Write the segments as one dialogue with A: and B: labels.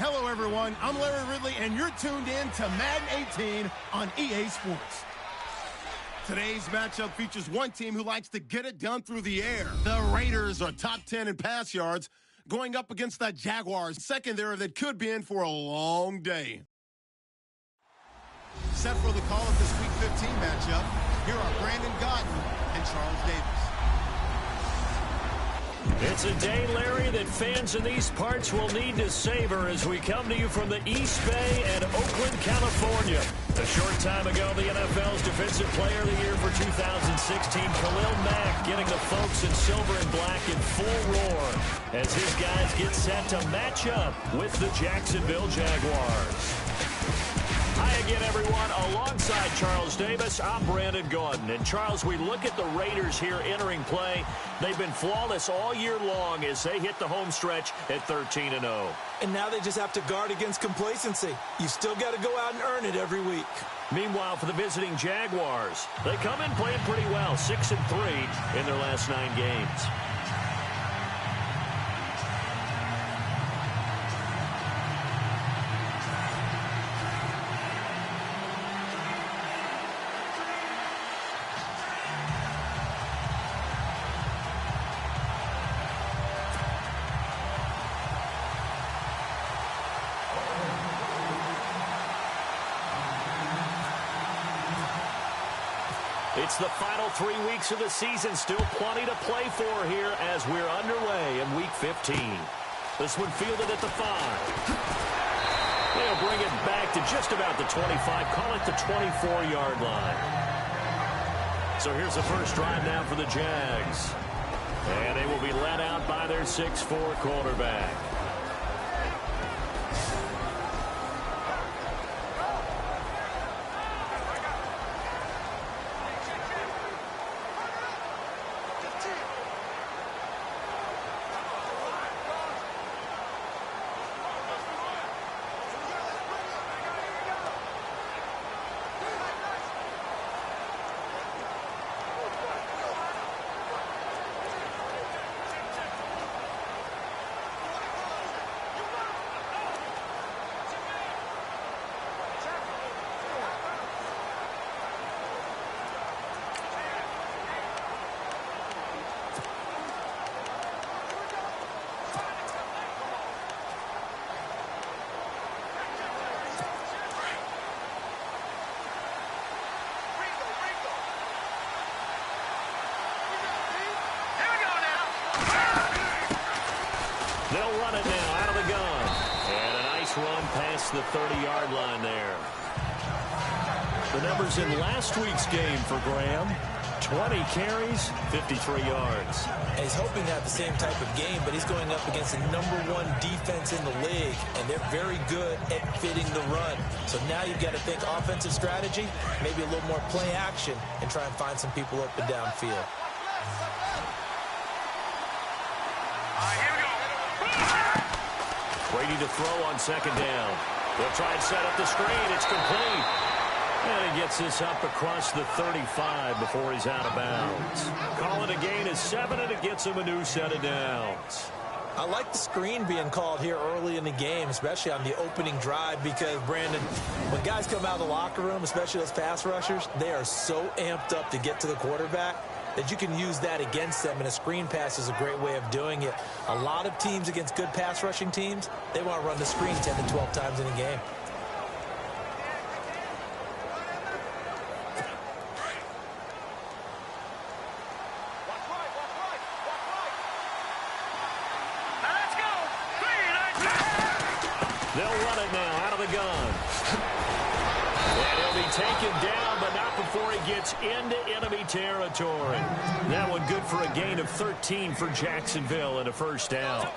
A: Hello, everyone. I'm Larry Ridley, and you're tuned in to Madden 18 on EA Sports. Today's matchup features one team who likes to get it done through the air. The Raiders are top 10 in pass yards, going up against the Jaguars secondary that could be in for a long day. Set for the call of this Week 15 matchup, here are Brandon Gaudin and Charles Davis.
B: It's a day, Larry, that fans in these parts will need to savor as we come to you from the East Bay and Oakland, California. A short time ago, the NFL's Defensive Player of the Year for 2016, Khalil Mack, getting the folks in silver and black in full roar as his guys get set to match up with the Jacksonville Jaguars. Hi again, everyone. Alongside Charles Davis, I'm Brandon Gaudin. And, Charles, we look at the Raiders here entering play. They've been flawless all year long as they hit the home stretch at 13-0.
C: And now they just have to guard against complacency. You still got to go out and earn it every week.
B: Meanwhile, for the visiting Jaguars, they come in playing pretty well, 6-3 in their last 9 games. It's the final 3 weeks of the season. Still plenty to play for here as we're underway in Week 15. This one fielded at the 5. They'll bring it back to just about the 25. Call it the 24-yard line. So here's the first drive now for the Jags. And they will be led out by their 6'4" quarterback. They'll run it now out of the gun. And a nice run past the 30-yard line there. The numbers in last week's game for Graham: 20 carries, 53 yards.
C: And he's hoping to have the same type of game, but he's going up against the #1 defense in the league, and they're very good at fitting the run. So now you've got to think offensive strategy, maybe a little more play action, and try and find some people up and downfield.
B: Brady to throw on second down. They'll try and set up the screen. It's complete. And he gets this up across the 35 before he's out of bounds. Call it a gain of 7, and it gets him a new set of downs.
C: I like the screen being called here early in the game, especially on the opening drive, because, Brandon, when guys come out of the locker room, especially those pass rushers, they are so amped up to get to the quarterback that you can use that against them, and a screen pass is a great way of doing it. A lot of teams against good pass rushing teams, they want to run the screen 10 to 12 times in a game.
B: They'll run it now out of the gun. And he'll be taken down, but not before he gets into enemy territory. That one good for a gain of 13 for Jacksonville and a first down.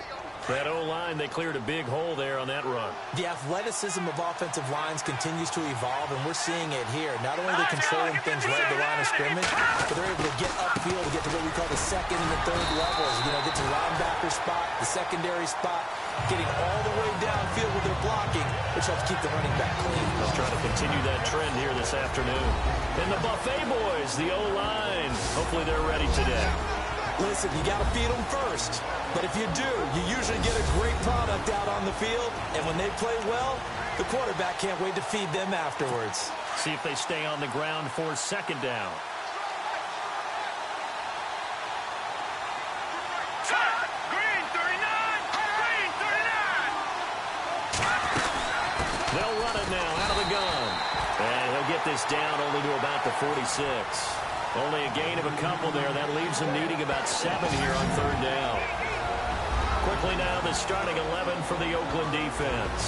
B: That O-line, they cleared a big hole there on that run.
C: The athleticism of offensive lines continues to evolve, and we're seeing it here. Not only are they controlling things right at the line of scrimmage, but they're able to get upfield to get to what we call the second and the third levels. You know, get to the linebacker spot, the secondary spot, getting all the way downfield with their blocking, which helps keep the running back clean.
B: They'll try to continue that trend here this afternoon. And the Buffet boys, the O-line, hopefully they're ready today.
C: Listen, you got to feed them first. But if you do, you usually get a great product out on the field. And when they play well, the quarterback can't wait to feed them afterwards.
B: See if they stay on the ground for second down. They'll run it now out of the gun. And he'll get this down only to about the 46. Only a gain of a couple there. That leaves them needing about 7 here on third down. Quickly now, the starting 11 for the Oakland defense.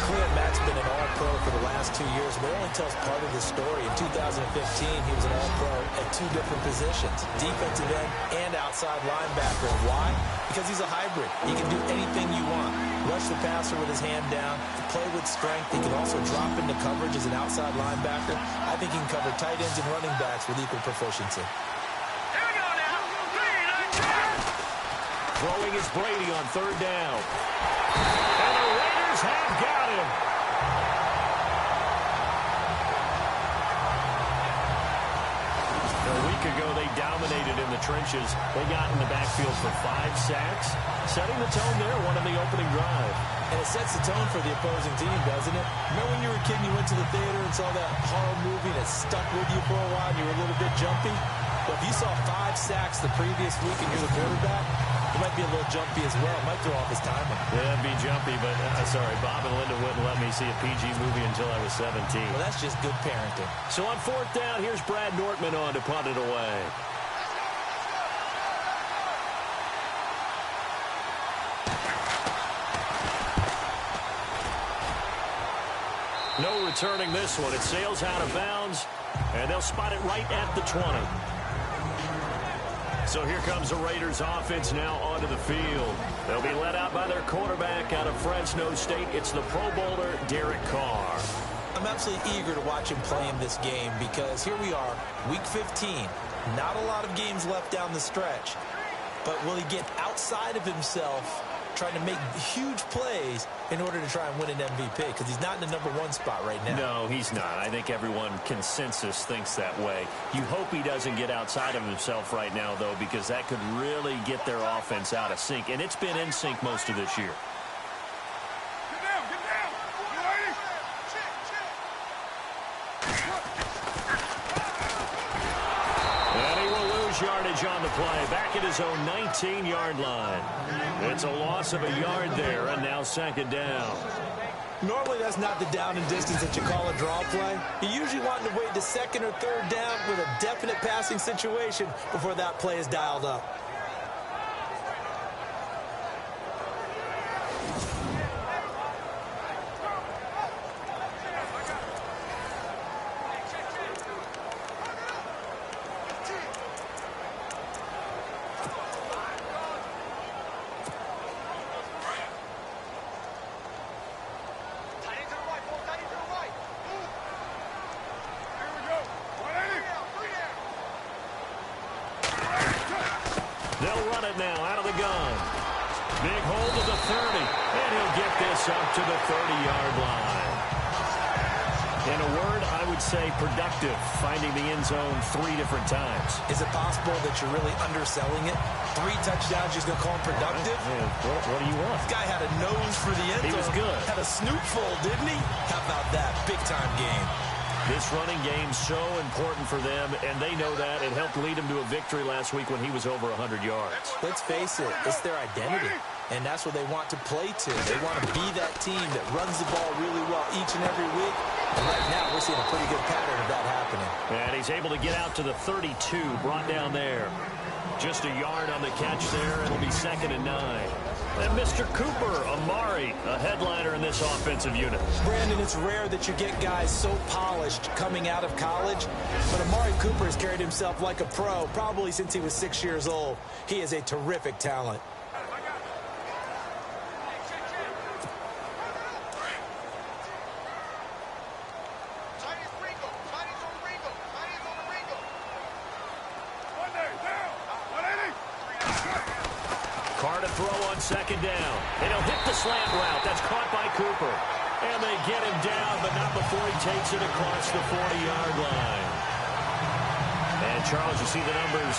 C: Khalil Mack's been an all-pro for the last 2 years, but it only tells part of the story. In 2015, he was an all-pro at 2 different positions, defensive end and outside linebacker. Why? Because he's a hybrid. He can do anything you want. Rush the passer with his hand down, play with strength. He can also drop into coverage as an outside linebacker. I think he can cover tight ends and running backs with equal proficiency.
B: Throwing is Brady on third down. And the Raiders have got him. A week ago, they dominated in the trenches. They got in the backfield for 5 sacks, setting the tone there, one in the opening drive.
C: And it sets the tone for the opposing team, doesn't it? Remember when you were a kid and you went to the theater and saw that horror movie and it stuck with you for a while and you were a little bit jumpy? Well, if you saw 5 sacks the previous week and you're the quarterback, it might be a little jumpy as well. It might throw off his timing.
B: Yeah, it'd be jumpy, but sorry, Bob and Linda wouldn't let me see a PG movie until I was 17.
C: Well, that's just good parenting.
B: So on fourth down, here's Brad Nortman on to punt it away. No returning this one. It sails out of bounds, and they'll spot it right at the 20. So here comes the Raiders offense now onto the field. They'll be led out by their quarterback out of Fresno State. It's the Pro Bowler, Derek Carr.
C: I'm absolutely eager to watch him play in this game because here we are, week 15. Not a lot of games left down the stretch. But will he get outside of himself trying to make huge plays in order to try and win an MVP? Because he's not in the number 1 spot right now.
B: No, he's not. I think everyone consensus thinks that way. You hope he doesn't get outside of himself right now, though, because that could really get their offense out of sync. And it's been in sync most of this year. Yardage on the play, back at his own 19-yard line. It's a loss of a yard there, and now second down.
C: Normally that's not the down and distance that you call a draw play. You usually want to wait to second or third down with a definite passing situation before that play is dialed up.
B: They'll run it now out of the gun. Big hold to the 30, and he'll get this up to the 30-yard line. In a word, I would say productive, finding the end zone 3 different times.
C: Is it possible that you're really underselling it? 3 touchdowns, just going to call him productive?
B: What do you want?
C: This guy had a nose for the end zone.
B: He was good.
C: Had a snoot full, didn't he? How about that? Big-time game.
B: This running game so important for them, and they know that. It helped lead them to a victory last week when he was over 100 yards.
C: Let's face it, it's their identity, and that's what they want to play to. They want to be that team that runs the ball really well each and every week, and right now we're seeing a pretty good pattern of that happening.
B: And he's able to get out to the 32, brought down there. Just a yard on the catch there. It'll be 2nd and 9. And Mr. Cooper, Amari, a headliner in this offensive unit.
C: Brandon, it's rare that you get guys so polished coming out of college, but Amari Cooper has carried himself like a pro probably since he was 6 years old. He is a terrific talent.
B: Carr to throw on 2nd down. And he'll hit the slant route. That's caught by Cooper. And they get him down, but not before he takes it across the 40-yard line. And Charles, you see the numbers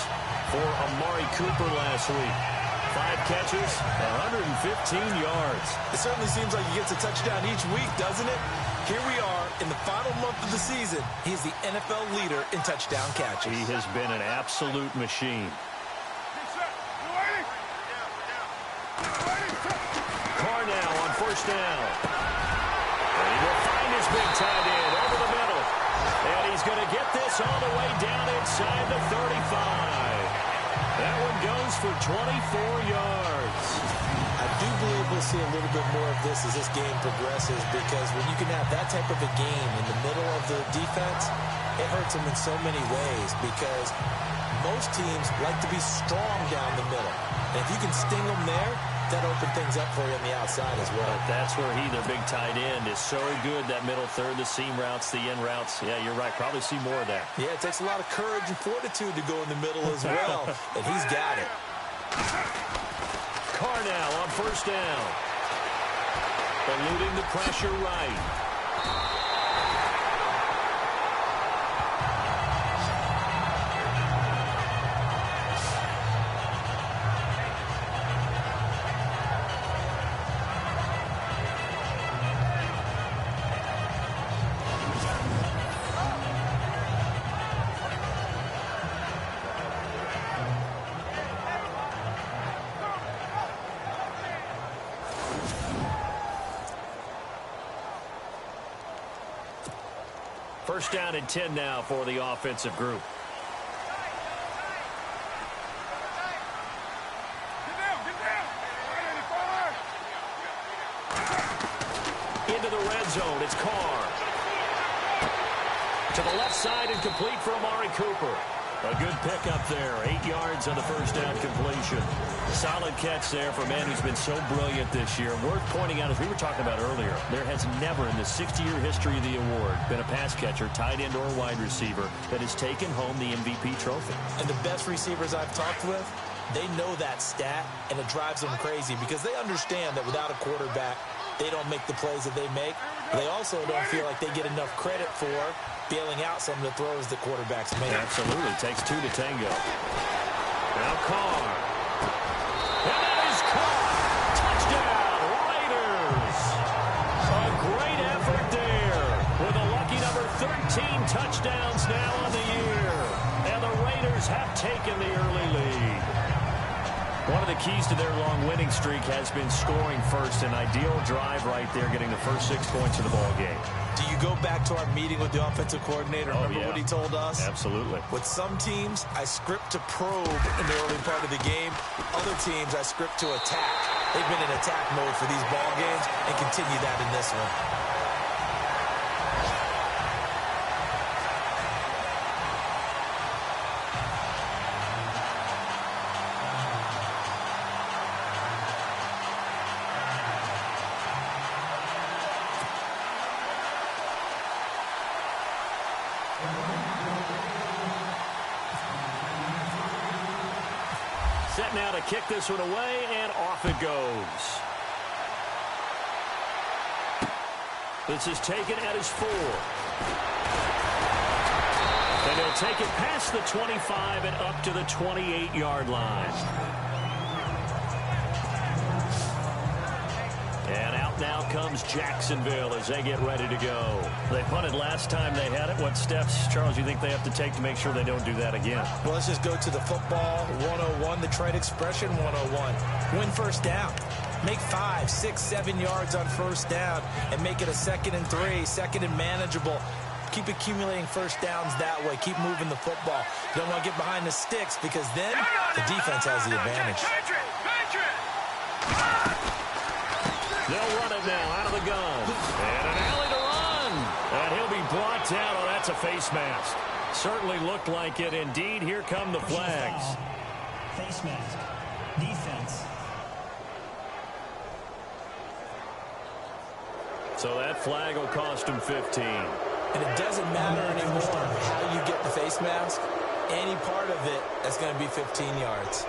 B: for Amari Cooper last week. 5 catches, 115 yards.
C: It certainly seems like he gets a touchdown each week, doesn't it? Here we are in the final month of the season. He's the NFL leader in touchdown catches.
B: He has been an absolute machine. Carr now on first down. And he will find his big tight end over the middle. And he's going to get this all the way down inside the 35. That one goes for 24 yards.
C: I do believe we'll see a little bit more of this as this game progresses, because when you can have that type of a game in the middle of the defense, it hurts them in so many ways, because most teams like to be strong down the middle. And if you can sting them there, that opens things up for you on the outside as well.
B: But that's where their big tight end, is so good, that middle third, the seam routes, the in routes. Yeah, you're right. Probably see more of that.
C: Yeah, it takes a lot of courage and fortitude to go in the middle as well, and he's got it.
B: Carr now on first down. Eluding the pressure right. First down and 10 now for the offensive group. Into the red zone, it's Carr. To the left side and complete for Amari Cooper. A good pickup there, 8 yards on the first down completion. Solid catch there for a man who's been so brilliant this year. Worth pointing out, as we were talking about earlier, there has never in the 60-year history of the award been a pass catcher, tight end, or wide receiver that has taken home the MVP trophy.
C: And the best receivers I've talked with, they know that stat, and it drives them crazy because they understand that without a quarterback, they don't make the plays that they make. They also don't feel like they get enough credit for bailing out some of the throws the quarterbacks make.
B: Absolutely. Takes 2 to tango. Now Carr. And that is caught. Touchdown, Raiders. A great effort there with a lucky number 13 touchdowns now on the year. And the Raiders have taken the early lead. One of the keys to their long winning streak has been scoring first. An ideal drive right there, getting the first 6 points of the ball game.
C: Do you go back to our meeting with the offensive coordinator? Remember what he told us?
B: Absolutely.
C: With some teams, I script to probe in the early part of the game. Other teams, I script to attack. They've been in attack mode for these ball games and continue that in this one.
B: Set now to kick this one away, and off it goes. This is taken at his 4. And he'll take it past the 25 and up to the 28-yard line. And out now comes Jacksonville as they get ready to go. They punted last time they had it. What steps, Charles, you think they have to take to make sure they don't do that again?
C: Well, let's just go to the football 101, the trade expression 101. Win first down. Make 5, 6, 7 yards on first down and make it a 2nd and 3, 2nd and manageable. Keep accumulating first downs that way. Keep moving the football. You don't want to get behind the sticks because then the defense has the advantage.
B: They'll run it now out of the gun. And an alley to run. And he'll be brought down. Oh, that's a face mask. Certainly looked like it. Indeed, here come the flags.
D: Face mask. Defense.
B: So that flag will cost him 15.
C: And it doesn't matter anymore how you get the face mask. Any part of it, that's going to be 15 yards.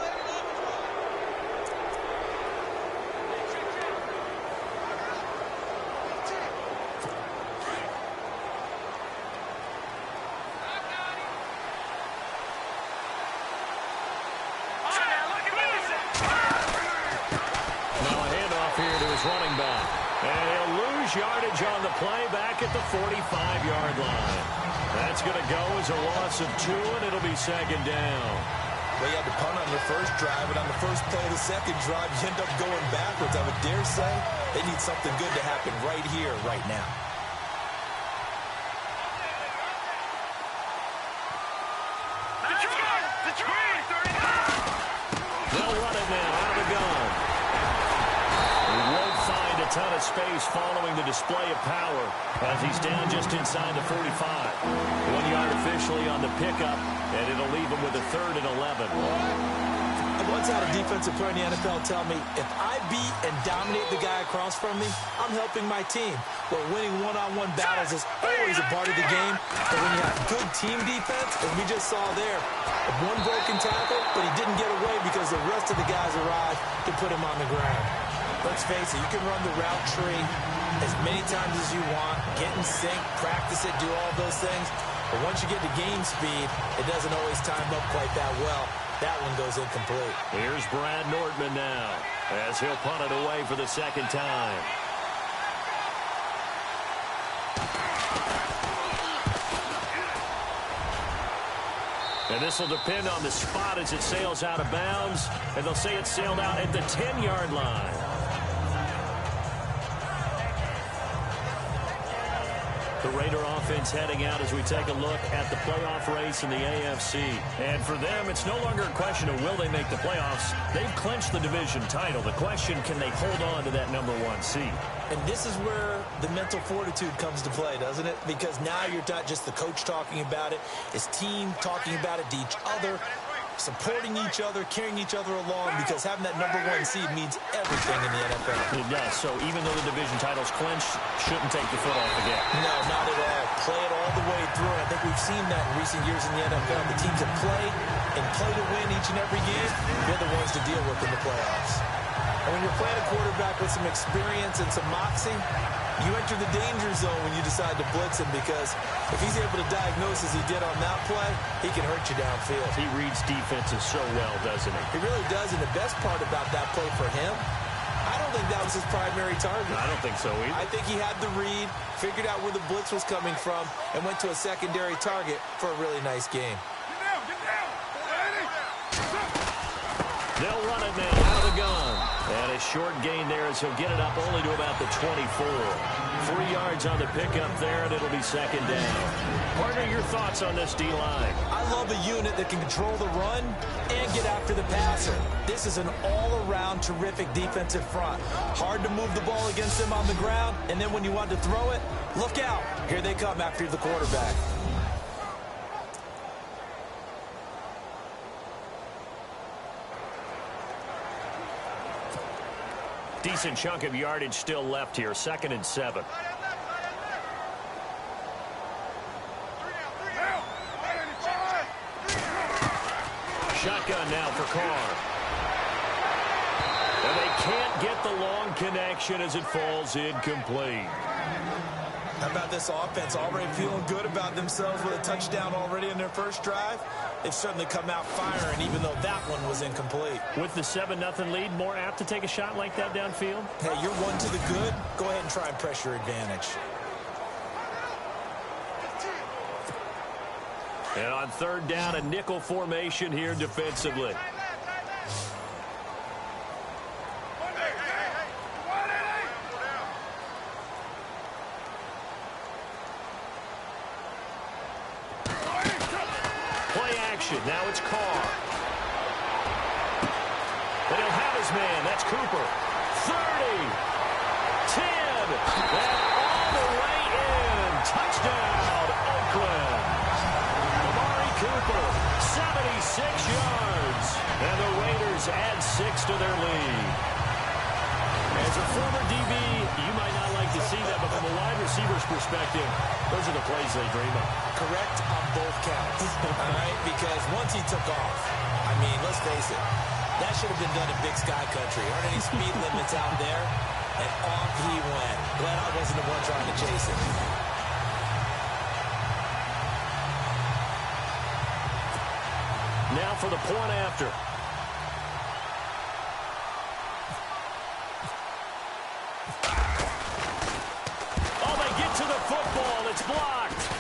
B: his running back. And he'll lose yardage on the play back at the 45-yard line. That's going to go as a loss of 2, and it'll be second down.
C: They had to punt on their first drive, and on the first play of the second drive, you end up going backwards. I would dare say they need something good to happen right here, right now.
B: They'll run it now out of the gun. He won't find a ton of space following the display of power as he's down just inside the 45. 1 yard officially on the pickup, and it'll leave him with a 3rd and 11.
C: I once had a defensive player in the NFL tell me, if I beat and dominate the guy across from me, I'm helping my team. But winning one-on-one battles is always a part of the game. But when you have good team defense, as we just saw there, one broken tackle, but he didn't get away because the rest of the guys arrived to put him on the ground. Let's face it, you can run the route tree as many times as you want, get in sync, practice it, do all those things. But once you get to game speed, it doesn't always time up quite that well. That one goes incomplete.
B: Here's Brad Nordman now as he'll punt it away for the second time. And this will depend on the spot as it sails out of bounds. And they'll say it sailed out at the 10-yard line. The Raider offense heading out as we take a look at the playoff race in the AFC. And for them, it's no longer a question of will they make the playoffs. They've clinched the division title. The question, can they hold on to that #1 seed?
C: And this is where the mental fortitude comes to play, doesn't it? Because now you're not just the coach talking about it, his team talking about it to each other, supporting each other, carrying each other along, because having that #1 seed means everything in the NFL.
B: It does. So even though the division title's clinched, shouldn't take your foot off the gas.
C: No, not at all. Play it all the way through. I think we've seen that in recent years in the NFL. The teams that play and play to win each and every game, they're the ones to deal with in the playoffs. And when you're playing a quarterback with some experience and some moxie, you enter the danger zone when you decide to blitz him, because if he's able to diagnose as he did on that play, he can hurt you downfield.
B: He reads defenses so well, doesn't he?
C: He really does, and the best part about that play for him, I don't think that was his primary target.
B: I don't think so either.
C: I think he had the read, figured out where the blitz was coming from, and went to a secondary target for a really nice game.
B: They'll run it now out of the gun. And a short gain there as he'll get it up only to about the 24. 3 yards on the pickup there, and it'll be second down. Partner, your thoughts on this D-line?
C: I love a unit that can control the run and get after the passer. This is an all-around terrific defensive front. Hard to move the ball against them on the ground, and then when you want to throw it, look out. Here they come after the quarterback.
B: Decent chunk of yardage still left here. 2nd and 7. Shotgun now for Carr. And they can't get the long connection as it falls incomplete.
C: How about this offense already feeling good about themselves with a touchdown already in their first drive? They've certainly come out firing, even though that one was incomplete.
B: With the 7-0 lead, more apt to take a shot like that downfield?
C: Hey, you're one to the good. Go ahead and try and press your advantage.
B: And on 3rd down, a nickel formation here defensively. Now it's Carr. And he'll have his man. That's Cooper. 30. 10. And all the way in. Touchdown, Oakland. Amari Cooper, 76 yards. And the Raiders add 6 to their lead. As a former DB, you might not like to see that, but from a wide receiver's perspective, those are the plays they dream of.
C: Correct on both counts, all right? Because once he took off, I mean, let's face it, that should have been done in Big Sky Country. Aren't any speed limits out there? And off he went. Glad I wasn't the one trying to chase him.
B: Now for the point after. it's blocked.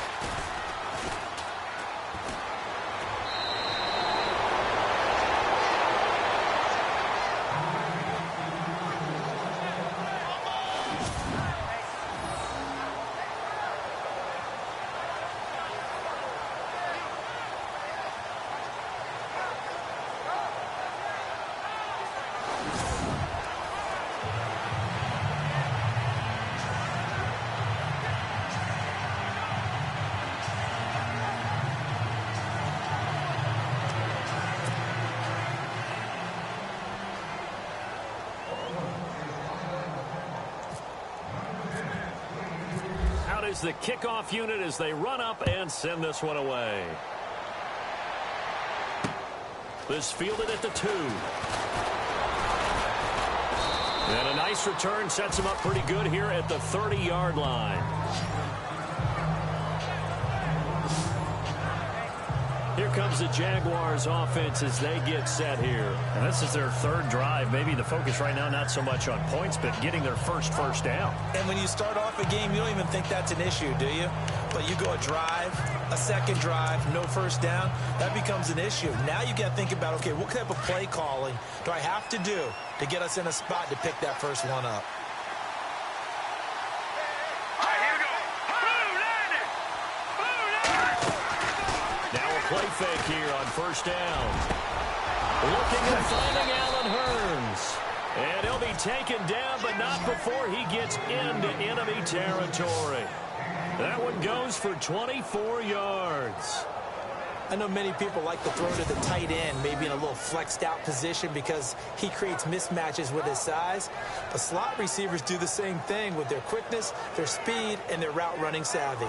B: Is the kickoff unit as they run up and send this one away. This fielded at the 2. And a nice return sets him up pretty good here at the 30-yard line. Here comes the Jaguars offense as they get set here.
E: And this is their third drive. Maybe the focus right now not so much on points, but getting their first down.
C: And when you start off a game, you don't even think that's an issue, do you? But you go a drive, a second drive, no first down, that becomes an issue. Now you got to think about, okay, what type of play calling do I have to do to get us in a spot to pick that first one up?
B: Play fake here on first down. Looking and finding Allen Hurns. And he'll be taken down, but not before he gets into enemy territory. That one goes for 24 yards.
C: I know many people like to throw to the tight end, maybe in a little flexed out position because he creates mismatches with his size. But slot receivers do the same thing with their quickness, their speed, and their route running savvy.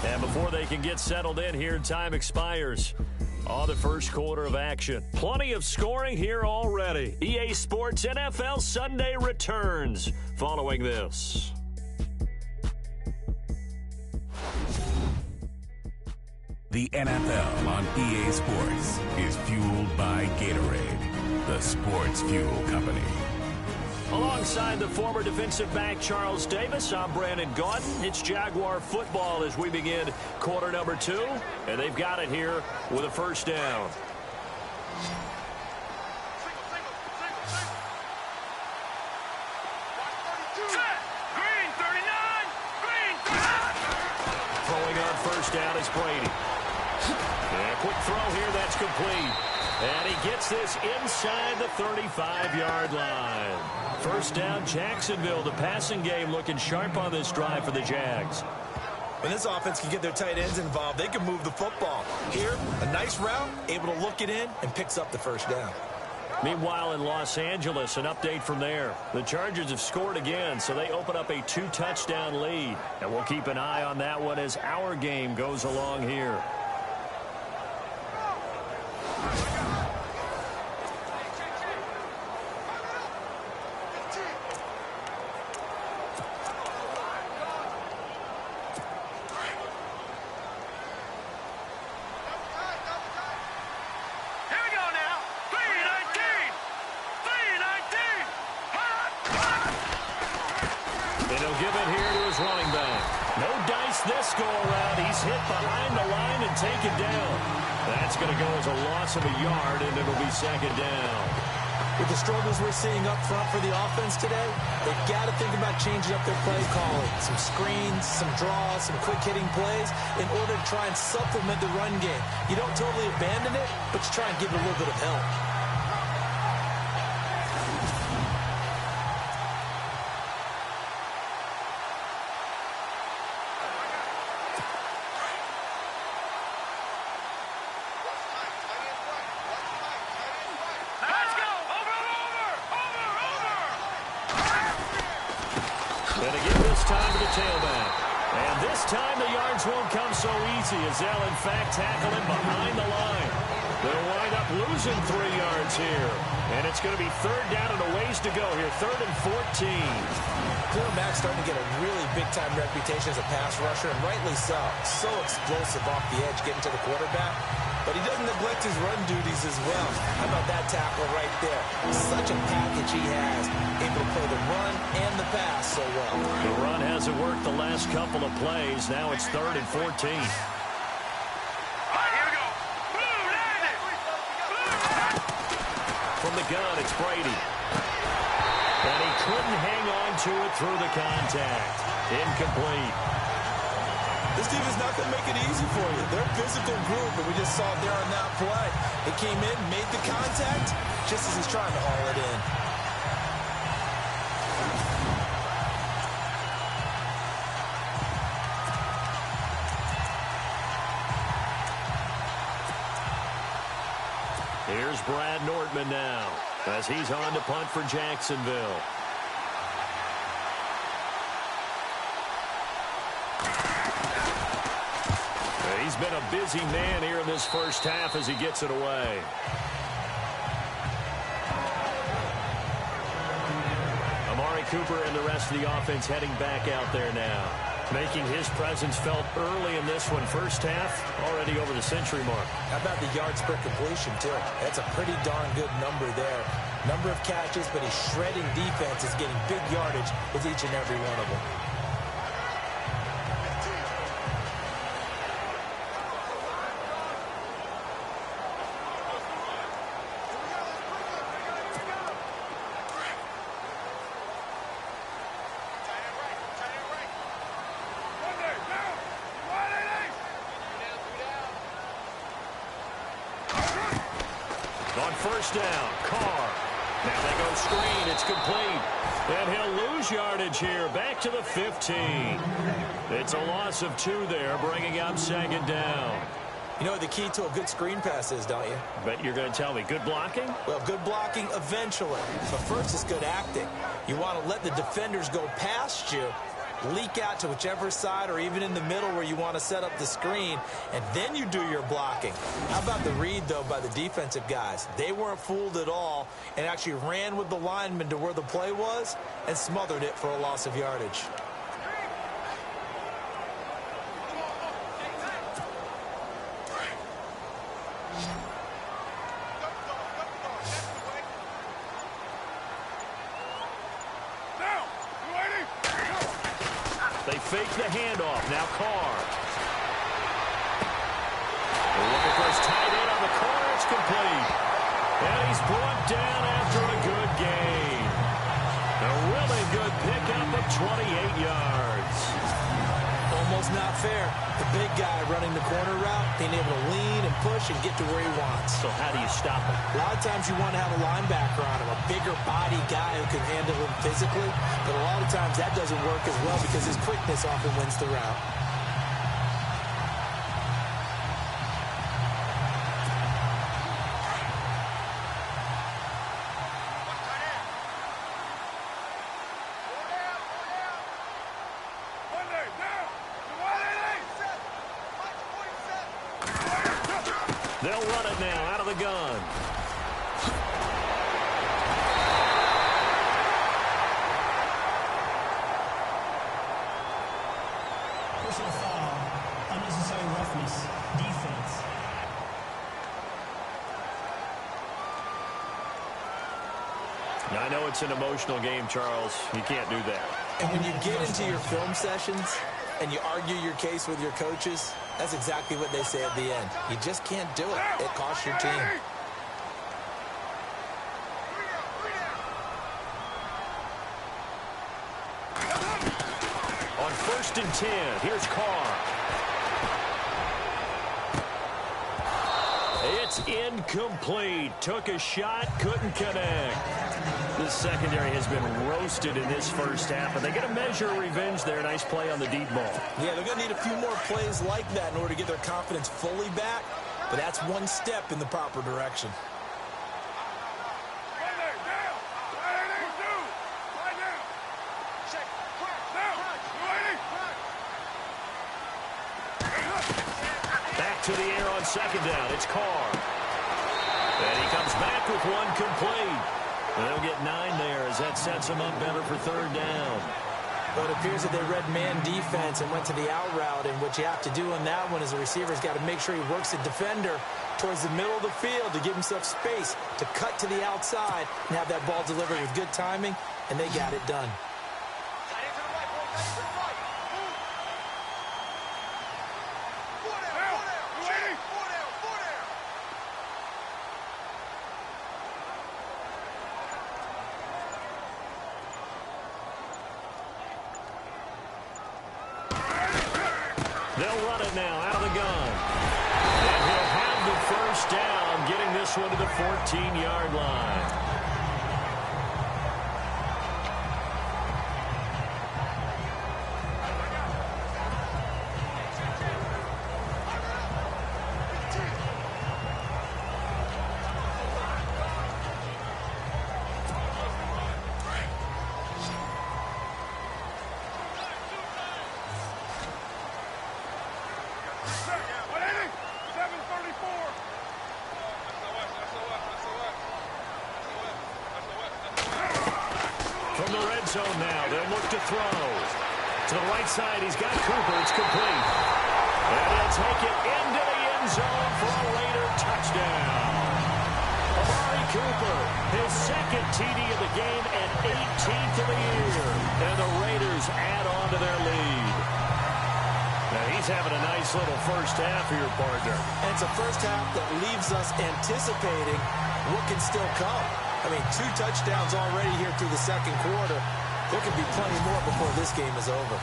B: And before they can get settled in here, time expires on the first quarter of action. Plenty of scoring here already. EA Sports NFL Sunday returns following this.
F: The NFL on EA Sports is fueled by Gatorade, the sports fuel company.
B: Alongside the former defensive back Charles Davis, I'm Brandon Gaudin. It's Jaguar football as we begin quarter number 2. And they've got it here with a first down. Throwing on first down is Brady. And a quick throw here, that's complete. And he gets this inside the 35-yard line. First down, Jacksonville. The passing game looking sharp on this drive for the Jags.
C: When this offense can get their tight ends involved, they can move the football. Here, a nice route, able to look it in, and picks up the first down.
B: Meanwhile, in Los Angeles, an update from there. The Chargers have scored again, so they open up a 2-touchdown lead. And we'll keep an eye on that one as our game goes along here. This go around, he's hit behind the line and taken down. That's going to go as a loss of a yard, and it'll be second down.
C: With the struggles we're seeing up front for the offense today, they've got to think about changing up their play calling. Some screens, some draws, some quick-hitting plays in order to try and supplement the run game. You don't totally abandon it, but you try and give it a little bit of help.
B: Won't come so easy as they'll, in fact, tackle him behind the line. They'll wind up losing 3 yards here. And it's going to be third down and a ways to go here. 3rd and 14.
C: Khalil Mack's starting to get a really big-time reputation as a pass rusher, and rightly so. So explosive off the edge getting to the quarterback. But he doesn't neglect his run duties as well. How about that tackle right there? Such a package he has. Able to play the run and the pass so well.
B: The run hasn't worked the last couple of plays. Now it's 3rd and 14. From the gun, it's Brady. And he couldn't hang on to it through the contact. Incomplete.
C: This team is not going to make it easy for you. They're a physical group, and we just saw it there on that play. It came in, made the contact, just as he's trying to haul it in.
B: Here's Brad Nortman now, as he's on to punt for Jacksonville. He's been a busy man here in this first half as he gets it away. Amari Cooper and the rest of the offense heading back out there now, making his presence felt early in this one. First half, already over the century mark.
C: How about the yards per completion, too? That's a pretty darn good number there. Number of catches, but he's shredding defenses, getting big yardage with each and every one of them.
B: First down, Carr. Now they go screen. It's complete. And he'll lose yardage here. Back to the 15. It's a loss of 2 there, bringing up 2nd down.
C: You know what the key to a good screen pass is, don't you?
B: Bet you're going to tell me. Good blocking?
C: Well, good blocking eventually. But first, it's good acting. You want to let the defenders go past you, leak out to whichever side or even in the middle where you want to set up the screen, and then you do your blocking. How about the read, though, by the defensive guys? They weren't fooled at all and actually ran with the lineman to where the play was and smothered it for a loss of yardage.
B: They fake the handoff. Now Carr. They're looking for his tight end on the corner. It's complete. And he's brought down after a good gain. A really good pickup of 28 yards.
C: Almost not fair. The big guy running the corner route, being able to lean and push and get to where he wants.
B: So how do you stop him?
C: A lot of times you want to have a linebacker on him, a bigger body guy who can handle him physically. But a lot of times that doesn't work as well because his quickness often wins the route.
B: They'll run it now out of the gun.
D: Personal foul, unnecessary roughness, defense.
B: Now, I know it's an emotional game, Charles. You can't do that.
C: And when you get into your film sessions and you argue your case with your coaches, that's exactly what they say at the end. You just can't do it. It costs your team.
B: On 1st and 10, here's Carr. It's incomplete. Took a shot, couldn't connect. The secondary has been roasted in this first half, and they get a measure of revenge there. Nice play on the deep ball.
C: Yeah, they're going to need a few more plays like that in order to get their confidence fully back, but that's one step in the proper direction.
B: Back to the air on 2nd down. It's Carr. And he comes back with one complete. And they'll get 9 there as that sets them up better for third down.
C: But it appears that they read man defense and went to the out route. And what you have to do on that one is the receiver's got to make sure he works the defender towards the middle of the field to give himself space to cut to the outside and have that ball delivered with good timing, and they got it done.
B: They'll run it now out of the gun. And he'll have the first down, getting this one to the 14-yard line. From the red zone now, they'll look to throw. To the right side, he's got Cooper. It's complete. And he'll take it into the end zone for a later touchdown. Amari Cooper, his second TD of the game and 18th of the year. And the Raiders add on to their lead. Now he's having a nice little first half for your partner.
C: And it's a first half that leaves us anticipating what can still come. I mean, 2 touchdowns already here through the second quarter. There could be plenty more before this game is over.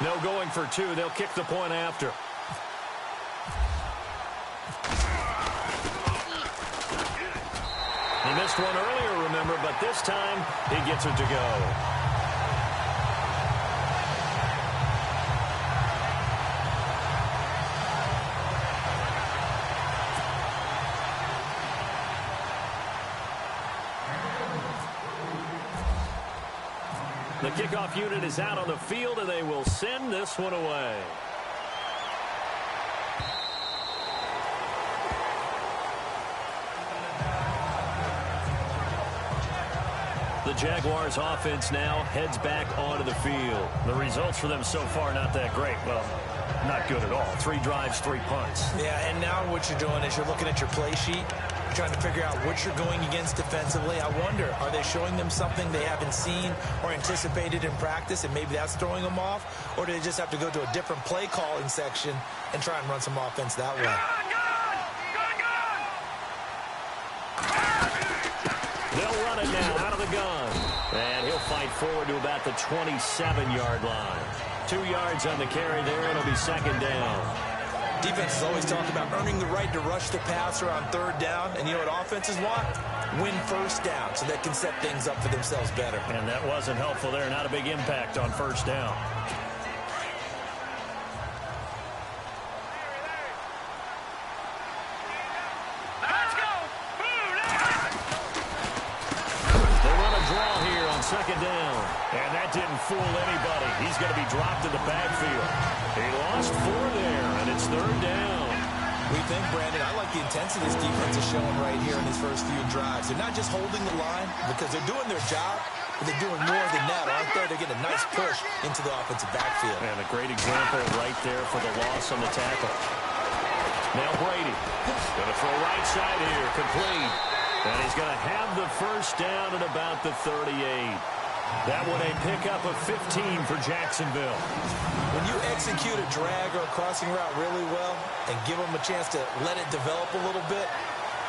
B: No going for 2. They'll kick the point after. He missed one earlier, remember, but this time he gets it to go. The kickoff unit is out on the field, and they will send this one away. The Jaguars offense now heads back onto the field. The results for them so far not that great. Well, not good at all. 3 drives, 3 punts.
C: Yeah, and now what you're doing is you're looking at your play sheet, trying to figure out what you're going against defensively. I wonder, are they showing them something they haven't seen or anticipated in practice, and maybe that's throwing them off? Or do they just have to go to a different play calling section and try and run some offense that way?
B: They'll run it now out of the gun. And he'll fight forward to about the 27-yard line. 2 yards on the carry there. It'll be second down.
C: Defenses always talk about earning the right to rush the passer on third down. And you know what offenses want? Win first down so they can set things up for themselves better.
B: And that wasn't helpful there. Not a big impact on first down. They run a draw here on second down. And that didn't fool anybody. He's going to be dropped in the backfield. He lost 4 there, and it's third down.
C: We think, Brandon, I like the intensity this defense is showing right here in these first few drives. They're not just holding the line because they're doing their job, but they're doing more than that, aren't they? They're getting a nice push into the offensive backfield.
B: And a great example right there for the loss on the tackle. Now Brady. Going to throw right side here. Complete. And he's going to have the first down at about the 38. That one a pickup of 15 for Jacksonville.
C: When you execute a drag or a crossing route really well and give them a chance to let it develop a little bit,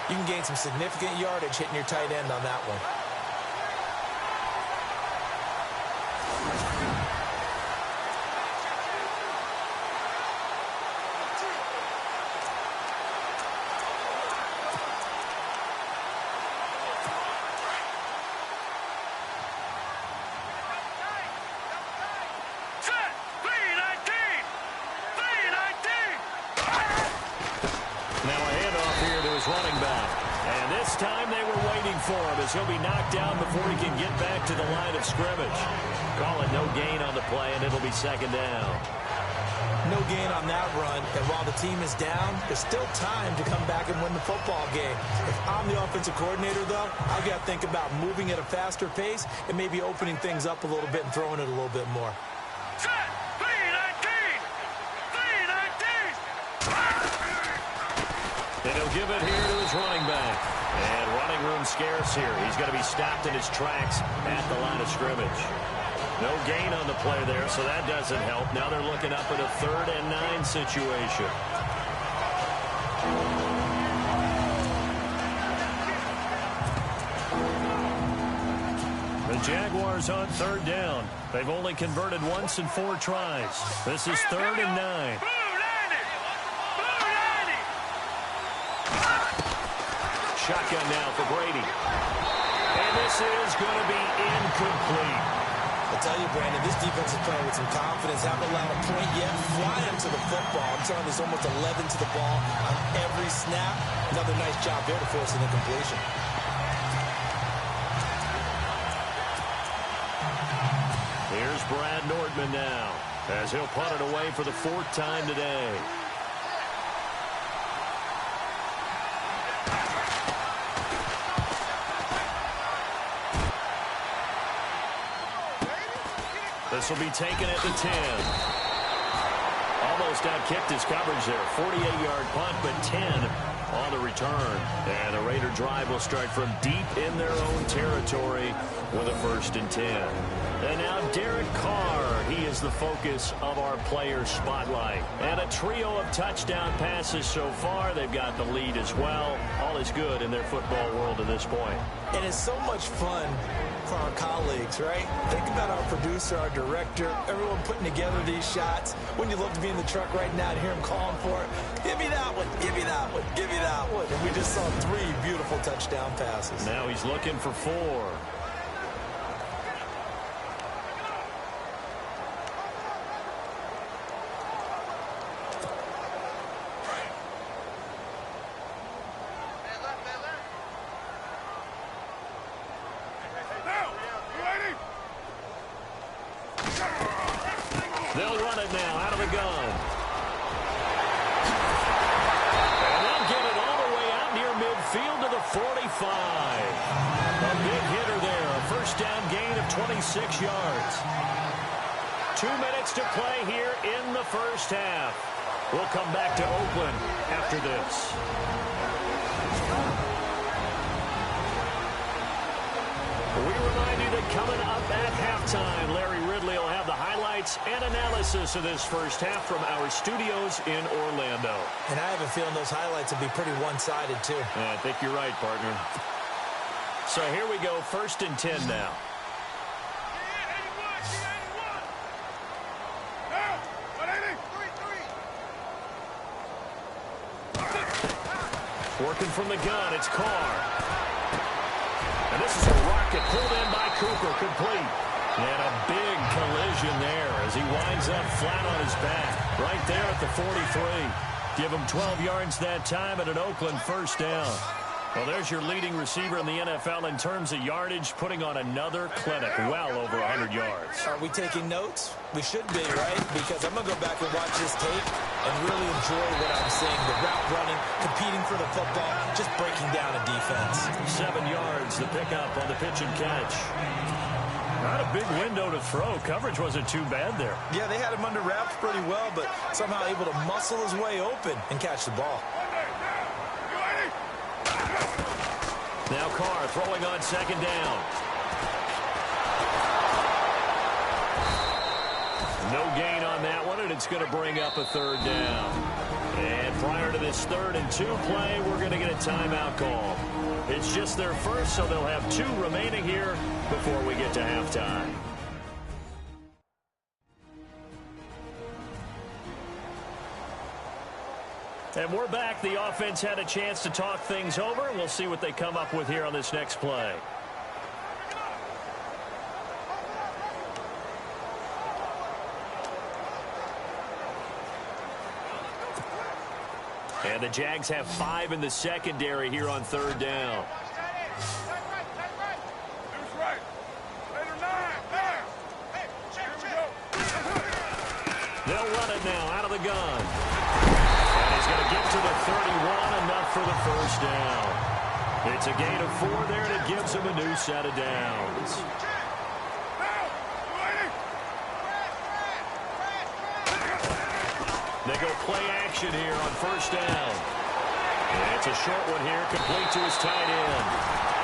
C: you can gain some significant yardage hitting your tight end on that one.
B: Running back. And this time they were waiting for him as he'll be knocked down before he can get back to the line of scrimmage. Call it no gain on the play, and it'll be second down.
C: no gain on that run, and while the team is down, there's still time to come back and win the football game. If I'm the offensive coordinator, though, I've got to think about moving at a faster pace and maybe opening things up a little bit and throwing it a little bit more.
B: And he'll give it here to his running back. And running room scarce here. He's going to be stopped in his tracks at the line of scrimmage. No gain on the play there, so that doesn't help. Now they're looking up at a 3rd and 9 situation. The Jaguars on 3rd down. They've only converted once in 4 tries. This is 3rd and 9. Shotgun now for Brady. And this is going to be incomplete.
C: I tell you, Brandon, this defense is playing with some confidence. Haven't allowed a point yet. Flying to the football. I'm telling you, there's almost 11 to the ball on every snap. Another nice job there to force an incompletion.
B: Here's Brad Nordman now, as he'll punt it away for the 4th time today. This will be taken at the 10. Almost outkicked his coverage there. 48-yard punt, but 10 on the return. And the Raider drive will start from deep in their own territory with a 1st and 10. And now Derek Carr. He is the focus of our player spotlight. And a trio of touchdown passes so far. They've got the lead as well. All is good in their football world at this point.
C: And it's so much fun for our colleagues, right? Think about our producer, our director, everyone putting together these shots. Wouldn't you love to be in the truck right now and hear him calling for it? Give me that one, give me that one, give me that one. And we just saw 3 beautiful touchdown passes.
B: Now he's looking for 4. They'll run it now out of the gun. And they'll get it all the way out near midfield to the 45. A big hitter there. A 1st down gain of 26 yards. 2 minutes to play here in the 1st half. We'll come back to Oakland after this. We remind you that coming up at halftime, Larry Ridley will have the highlights and analysis of this 1st half from our studios in Orlando.
C: And I have a feeling those highlights will be pretty one-sided, too.
B: Yeah, I think you're right, partner. So here we go, 1st and 10 now. Working from the gun, it's Carr. And this is a rocket pulled in by Cooper, complete. And a big collision there as he winds up flat on his back. Right there at the 43. Give him 12 yards that time at an Oakland 1st down. Well, there's your leading receiver in the NFL in terms of yardage, putting on another clinic, well over 100 yards.
C: Are we taking notes? We should be, right? Because I'm going to go back and watch this tape and really enjoy what I'm seeing. The route running, competing for the football, just breaking down a defense.
B: 7 yards, the pickup on the pitch and catch. Not a big window to throw. Coverage wasn't too bad there.
C: Yeah, they had him under wraps pretty well, but somehow able to muscle his way open and catch the ball.
B: Now Carr throwing on 2nd down. No gain on that one, and it's going to bring up a 3rd down. And prior to this 3rd and 2 play, we're going to get a timeout call. It's just their first, so they'll have 2 remaining here before we get to halftime. And we're back. The offense had a chance to talk things over, and we'll see what they come up with here on this next play. And the Jags have 5 in the secondary here on 3rd down. They'll run it now out of the gun. And he's going to get to the 31, enough for the first down. It's a gain of 4 there, and it gives him a new set of downs. They go play action here on first down. And it's a short one here, complete to his tight end.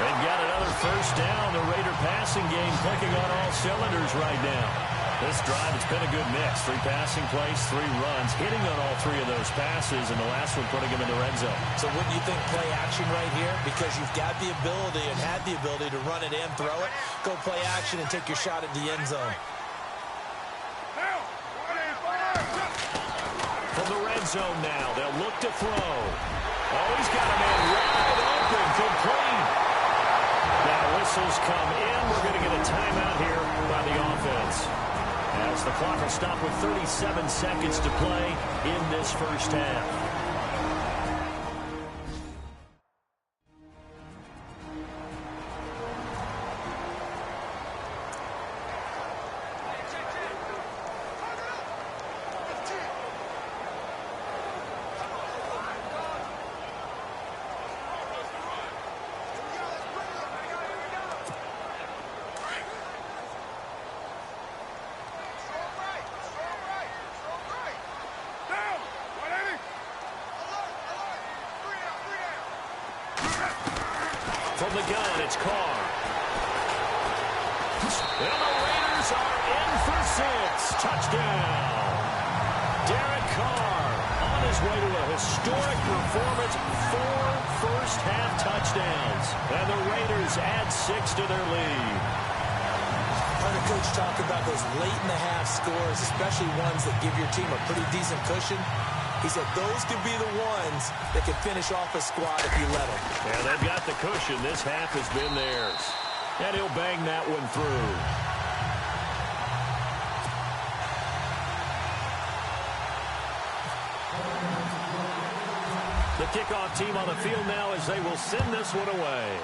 B: They've got another first down. The Raider passing game clicking on all cylinders right now. This drive, it's been a good mix. 3 passing plays, 3 runs, hitting on all 3 of those passes, and the last one putting him in the red zone.
C: So wouldn't you think play action right here? Because you've got the ability and had the ability to run it in, throw it, go play action, and take your shot at the end zone.
B: From the red zone now, they'll look to throw. Oh, he's got a man wide open, complete. Now whistles come in. We're going to get a timeout here by the offense, as the clock will stop with 37 seconds to play in this first half. From the gun, it's Carr. And the Raiders are in for 6. Touchdown. Derek Carr on his way to a historic performance. 4 first-half touchdowns. And the Raiders add 6 to their lead.
C: Heard a coach talk about those late-in-the-half scores, especially ones that give your team a pretty decent cushion. He said those could be the ones that could finish off a squad if you let them.
B: Yeah, they've got the cushion. This half has been theirs. And he'll bang that one through. The kickoff team on the field now as they will send this one away.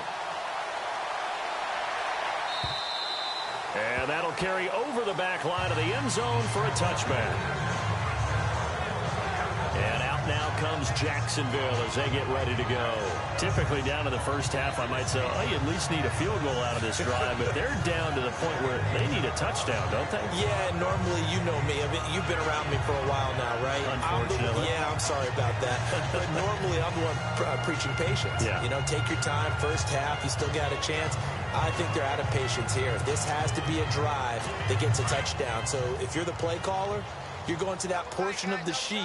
B: And that'll carry over the back line of the end zone for a touchback. And out now comes Jacksonville as they get ready to go. Typically down to the first half, I might say, oh, you at least need a field goal out of this drive. But they're down to the point where they need a touchdown, don't they?
C: Yeah, normally you know me. I mean, you've been around me for a while now, right?
B: Unfortunately.
C: I'm sorry about that. But normally I'm the one preaching patience.
B: Yeah.
C: You know, take your time. First half, you still got a chance. I think they're out of patience here. This has to be a drive that gets a touchdown. So if you're the play caller, you're going to that portion of the sheet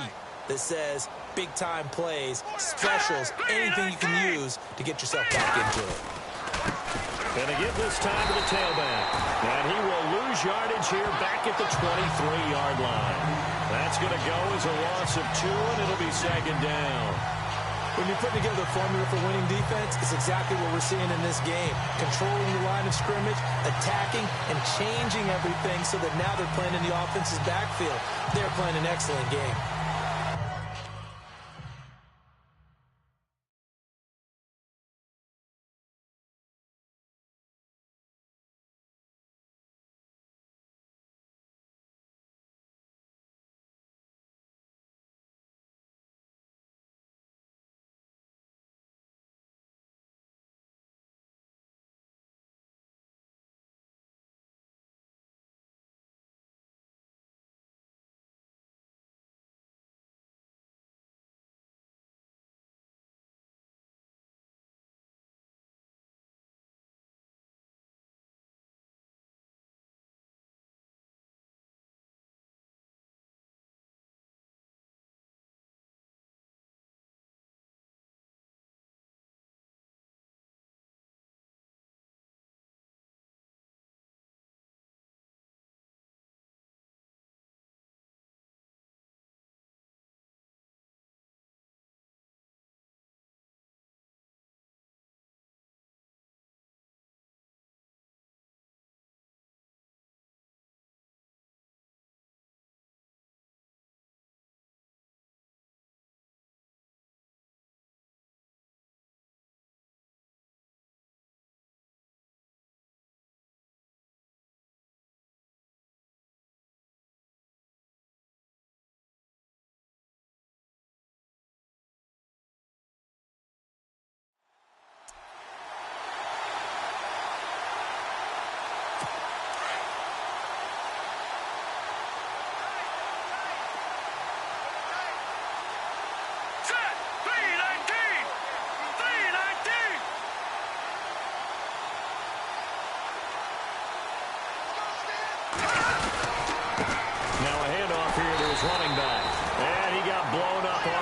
C: that says big-time plays, specials, anything you can use to get yourself back into it.
B: Gonna give this time to the tailback. And he will lose yardage here back at the 23-yard line. That's going to go as a loss of 2, and it'll be second down.
C: When you're putting together a formula for winning defense, it's exactly what we're seeing in this game. Controlling the line of scrimmage, attacking, and changing everything so that now they're playing in the offense's backfield. They're playing an excellent game.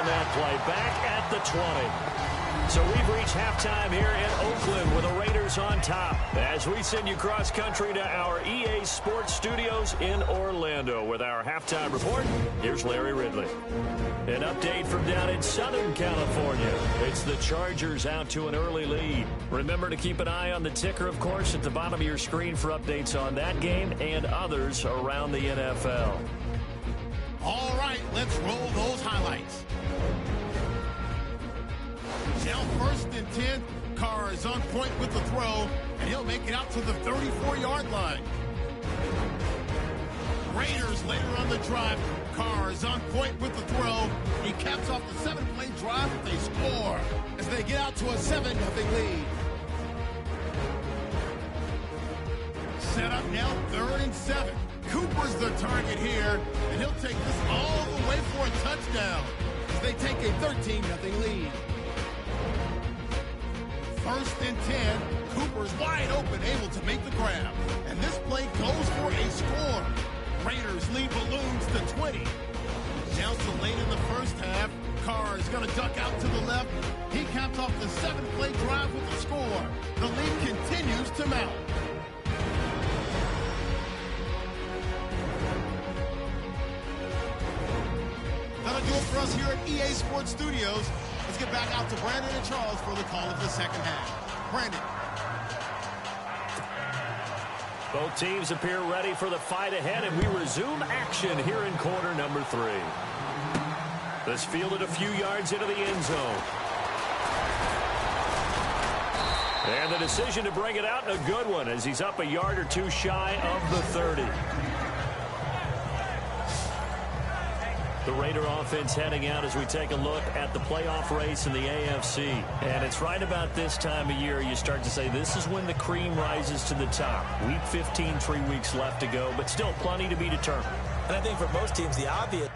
B: that play. Back at the 20. So we've reached halftime here in Oakland with the Raiders on top. As we send you cross-country to our EA Sports Studios in Orlando with our halftime report, here's Larry Ridley. An update from down in Southern California. It's the Chargers out to an early lead. Remember to keep an eye on the ticker, of course, at the bottom of your screen for updates on that game and others around the NFL.
A: All right, let's roll those highlights. Now 1st and 10. Carr is on point with the throw, and he'll make it out to the 34-yard line. Raiders later on the drive. Carr is on point with the throw. He caps off the 7-play drive with a score as they get out to a 7-0 lead. Set up now 3rd and 7. Cooper's the target here, and he'll take this all the way for a touchdown as they take a 13-0 lead. 1st and 10. Cooper's wide open, able to make the grab. And this play goes for a score. Raiders lead balloons to 20. Down to late in the first half. Carr is going to duck out to the left. He caps off the 7-play drive with a score. The lead continues to mount. That'll do it for us here at EA Sports Studios. Let's get back out to Brandon and Charles for the call of the second half. Brandon.
B: Both teams appear ready for the fight ahead, and we resume action here in quarter number 3. This fielded a few yards into the end zone. And the decision to bring it out, and a good one, as he's up a yard or two shy of the 30. The Raider offense heading out as we take a look at the playoff race in the AFC. And it's right about this time of year you start to say this is when the cream rises to the top. Week 15, 3 weeks left to go, but still plenty to be determined.
C: And I think for most teams, the obvious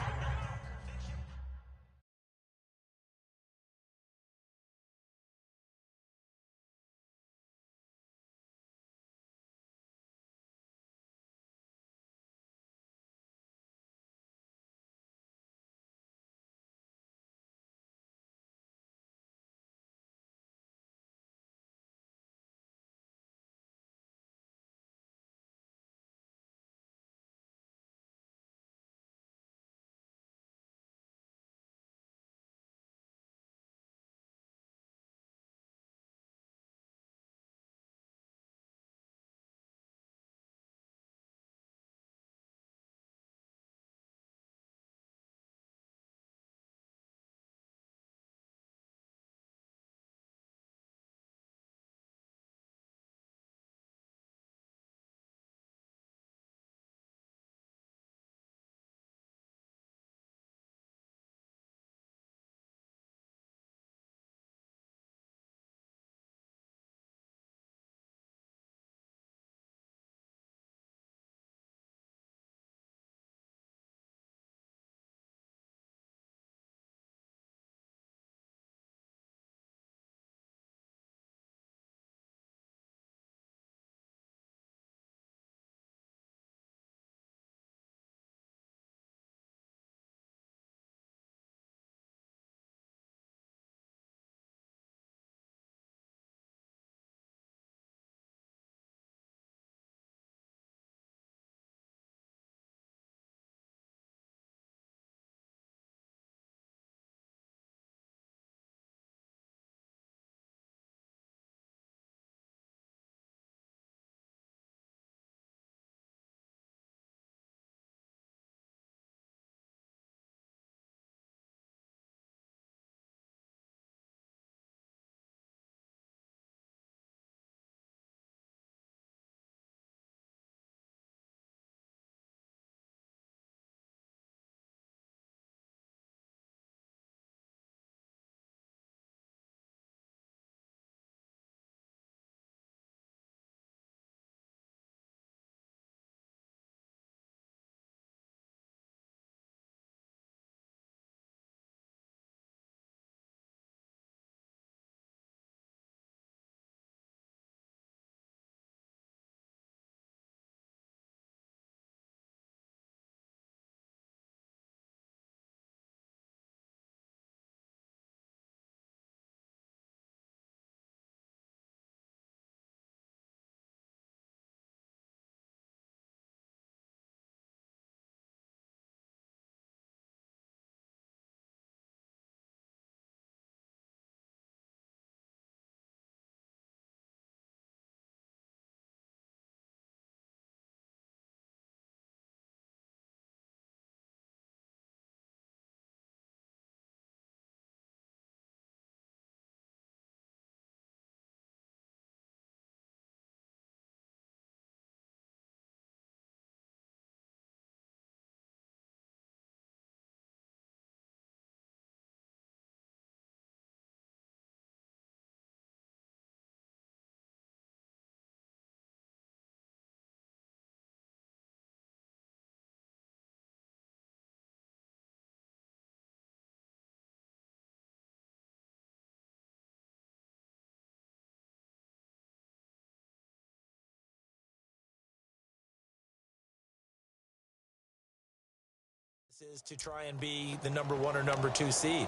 C: is to try and be the number 1 or number 2 seed.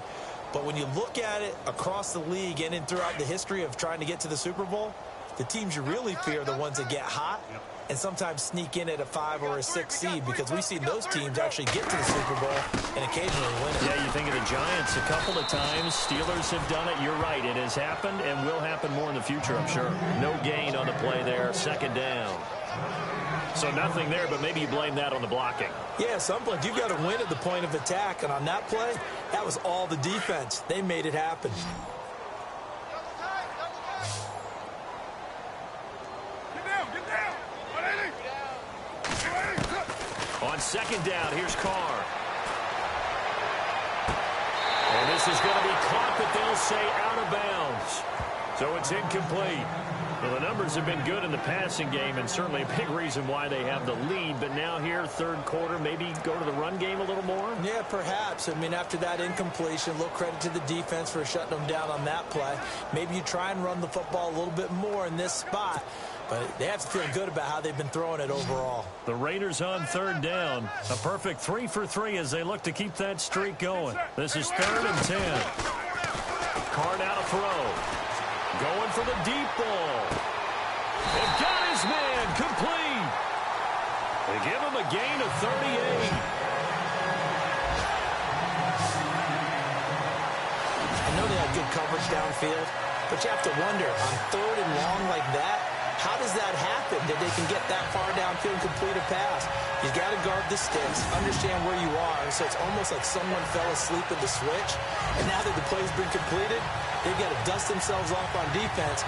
C: But when you look at it across the league and throughout the history of trying to get to the Super Bowl, the teams you really fear are the ones that get hot and sometimes sneak in at a 5 or a 6 seed, because we've seen those teams actually get to the Super Bowl and occasionally win it.
B: Yeah, you think of the Giants a couple of times. Steelers have done it. You're right. It has happened and will happen more in the future, I'm sure. No gain on the play there. Second down. So nothing there, but maybe you blame that on the blocking.
C: Yeah, some point you've got to win at the point of attack, and on that play, that was all the defense. They made it happen.
B: On second down, here's Carr. And this is going to be caught, but they'll say out of bounds. So it's incomplete. Well, the numbers have been good in the passing game, and certainly a big reason why they have the lead. But now here, third quarter, maybe go to the run game a little more?
C: Yeah, perhaps. I mean, after that incompletion, a little credit to the defense for shutting them down on that play. Maybe you try and run the football a little bit more in this spot. But they have to feel good about how they've been throwing it overall.
B: The Raiders on third down. A perfect 3 for 3 as they look to keep that streak going. This is 3rd and 10. Carr now to throw. Going for the deep ball. They've got his man complete. They give him a gain of 38.
C: I know they had good coverage downfield, but you have to wonder, on 3rd and long like that, how does that happen that they can get that far downfield and complete a pass? You got to guard the sticks, understand where you are, so it's almost like someone fell asleep at the switch, and now that the play's been completed, they've got to dust themselves off on defense.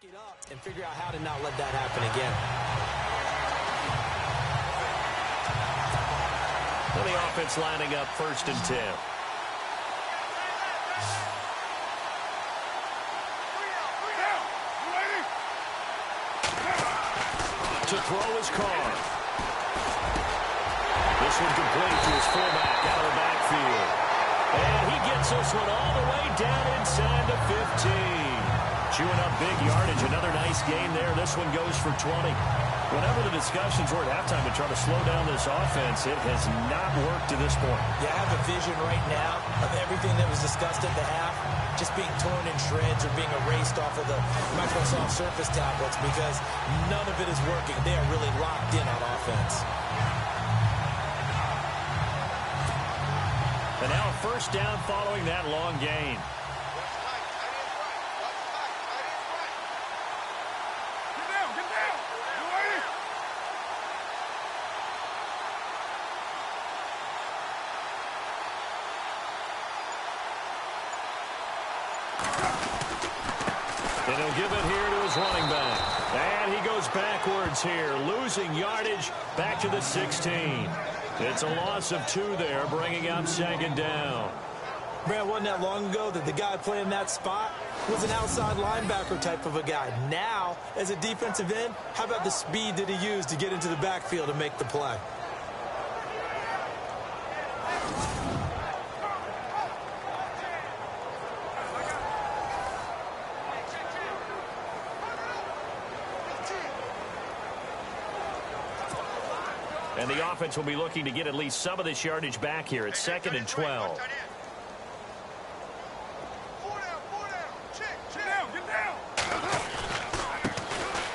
C: It up and figure out how to not let that happen again.
B: Well, the offense lining up 1st and 10. To throw his Carr. This one complete to his fullback out of the backfield. And he gets this one all the way down inside the 15. Chewing up big yardage. Another nice gain there. This one goes for 20. Whenever the discussions were at halftime to try to slow down this offense, it has not worked to this point.
C: Yeah, I have a vision right now of everything that was discussed at the half just being torn in shreds or being erased off of the Microsoft Surface tablets, because none of it is working. They are really locked in on offense.
B: And now a 1st down following that long gain. And he'll give it here to his running back. And he goes backwards here, losing yardage back to the 16. It's a loss of 2 there, bringing up 2nd down.
C: Man, wasn't that long ago that the guy playing that spot was an outside linebacker type of a guy. Now, as a defensive end, how about the speed that he used to get into the backfield and make the play?
B: And the offense will be looking to get at least some of this yardage back here. It's 2nd and 12.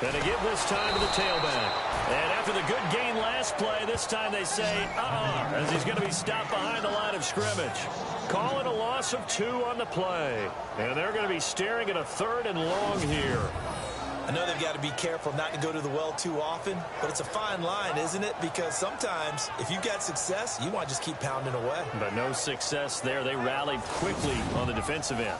B: And to give this time to the tailback. And after the good gain last play, this time they say, as he's going to be stopped behind the line of scrimmage. Calling a loss of 2 on the play. And they're going to be staring at a 3rd and long here.
C: I know they've got to be careful not to go to the well too often, but it's a fine line, isn't it? Because sometimes, if you've got success, you want to just keep pounding away.
B: But no success there. They rallied quickly on the defensive end.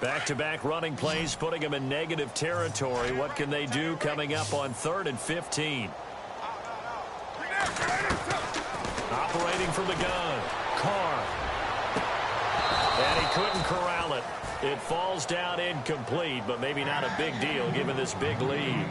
B: Back-to-back running plays, putting them in negative territory. What can they do coming up on 3rd and 15? Operating from the gun. Carr. And he couldn't corral it. It falls down incomplete, but maybe not a big deal given this big lead.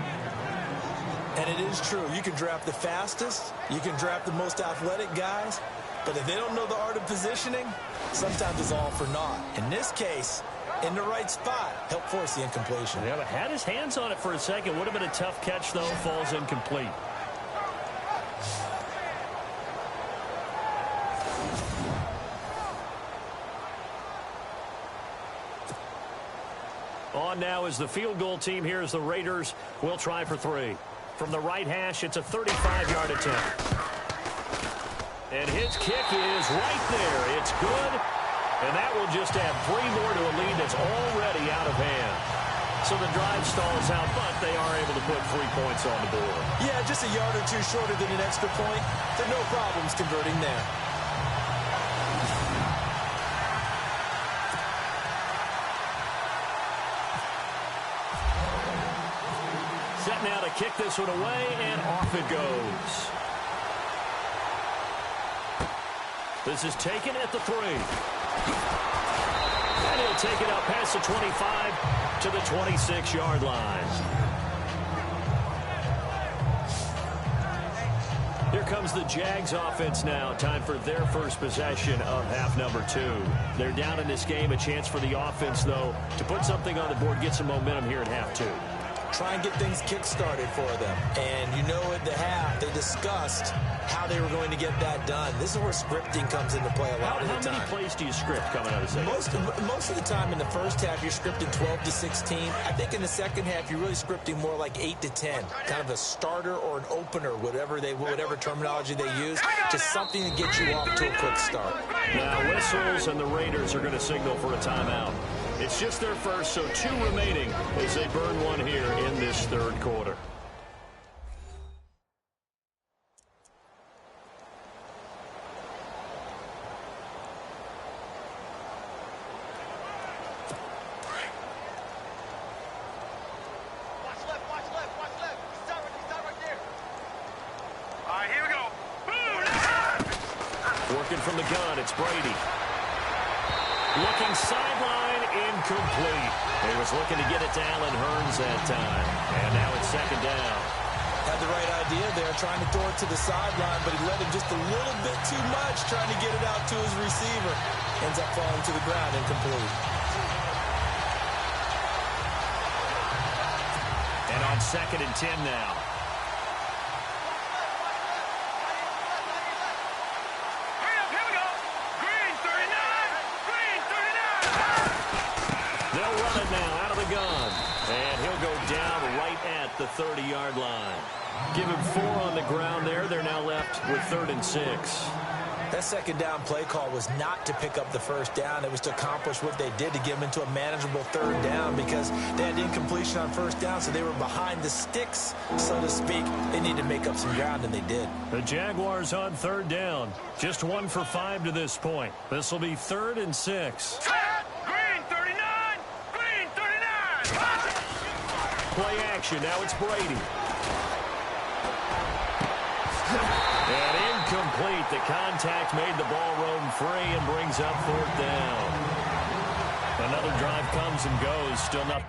C: And it is true. You can draft the fastest. You can draft the most athletic guys. But if they don't know the art of positioning, sometimes it's all for naught. In this case, in the right spot, help force the incompletion.
B: Yeah, but had his hands on it for a second. Would have been a tough catch, though. Falls incomplete. On now is the field goal team here as the Raiders will try for 3. From the right hash, it's a 35-yard attempt. And his kick is right there. It's good. And that will just add 3 more to a lead that's already out of hand. So the drive stalls out, but they are able to put 3 points on the board.
C: Yeah, just a yard or two shorter than an extra point. There are no problems converting there.
B: Set now to kick this one away, and off it goes. This is taken at the 3. And he'll take it out past the 25 to the 26-yard line. Here comes the Jags offense now. Time for their first possession of half number 2. They're down in this game. A chance for the offense, though, to put something on the board, get some momentum here at half 2.
C: Try and get things kick-started for them. And you know at the half, they discussed how they were going to get that done. This is where scripting comes into play a lot of the time.
B: How many plays do you script coming out of the second?
C: Most of the time in the first half, you're scripting 12 to 16. I think in the second half, you're really scripting more like 8 to 10. Kind of a starter or an opener, whatever terminology they use. Just something to get you off to a quick start.
B: Now whistles, and the Raiders are going to signal for a timeout. It's just their first, so 2 remaining as they burn one here in this third quarter. Working from the gun, it's Brady. Looking sideline, incomplete. He was looking to get it to Allen Hurns that time. And now it's second down.
C: Had the right idea there, trying to throw it to the sideline, but he let him just a little bit too much, trying to get it out to his receiver. Ends up falling to the ground, incomplete.
B: And on 2nd and 10 now. And he'll go down right at the 30-yard line. Give him 4 on the ground there. They're now left with 3rd and 6.
C: That second down play call was not to pick up the first down. It was to accomplish what they did, to get them into a manageable 3rd down, because they had incompletion on 1st down, so they were behind the sticks, so to speak. They needed to make up some ground, and they did.
B: The Jaguars on 3rd down. Just 1 for 5 to this point. This will be 3rd and 6. Play action. Now it's Brady. And incomplete. The contact made the ball roam free and brings up 4th down. Another drive comes and goes. Still not.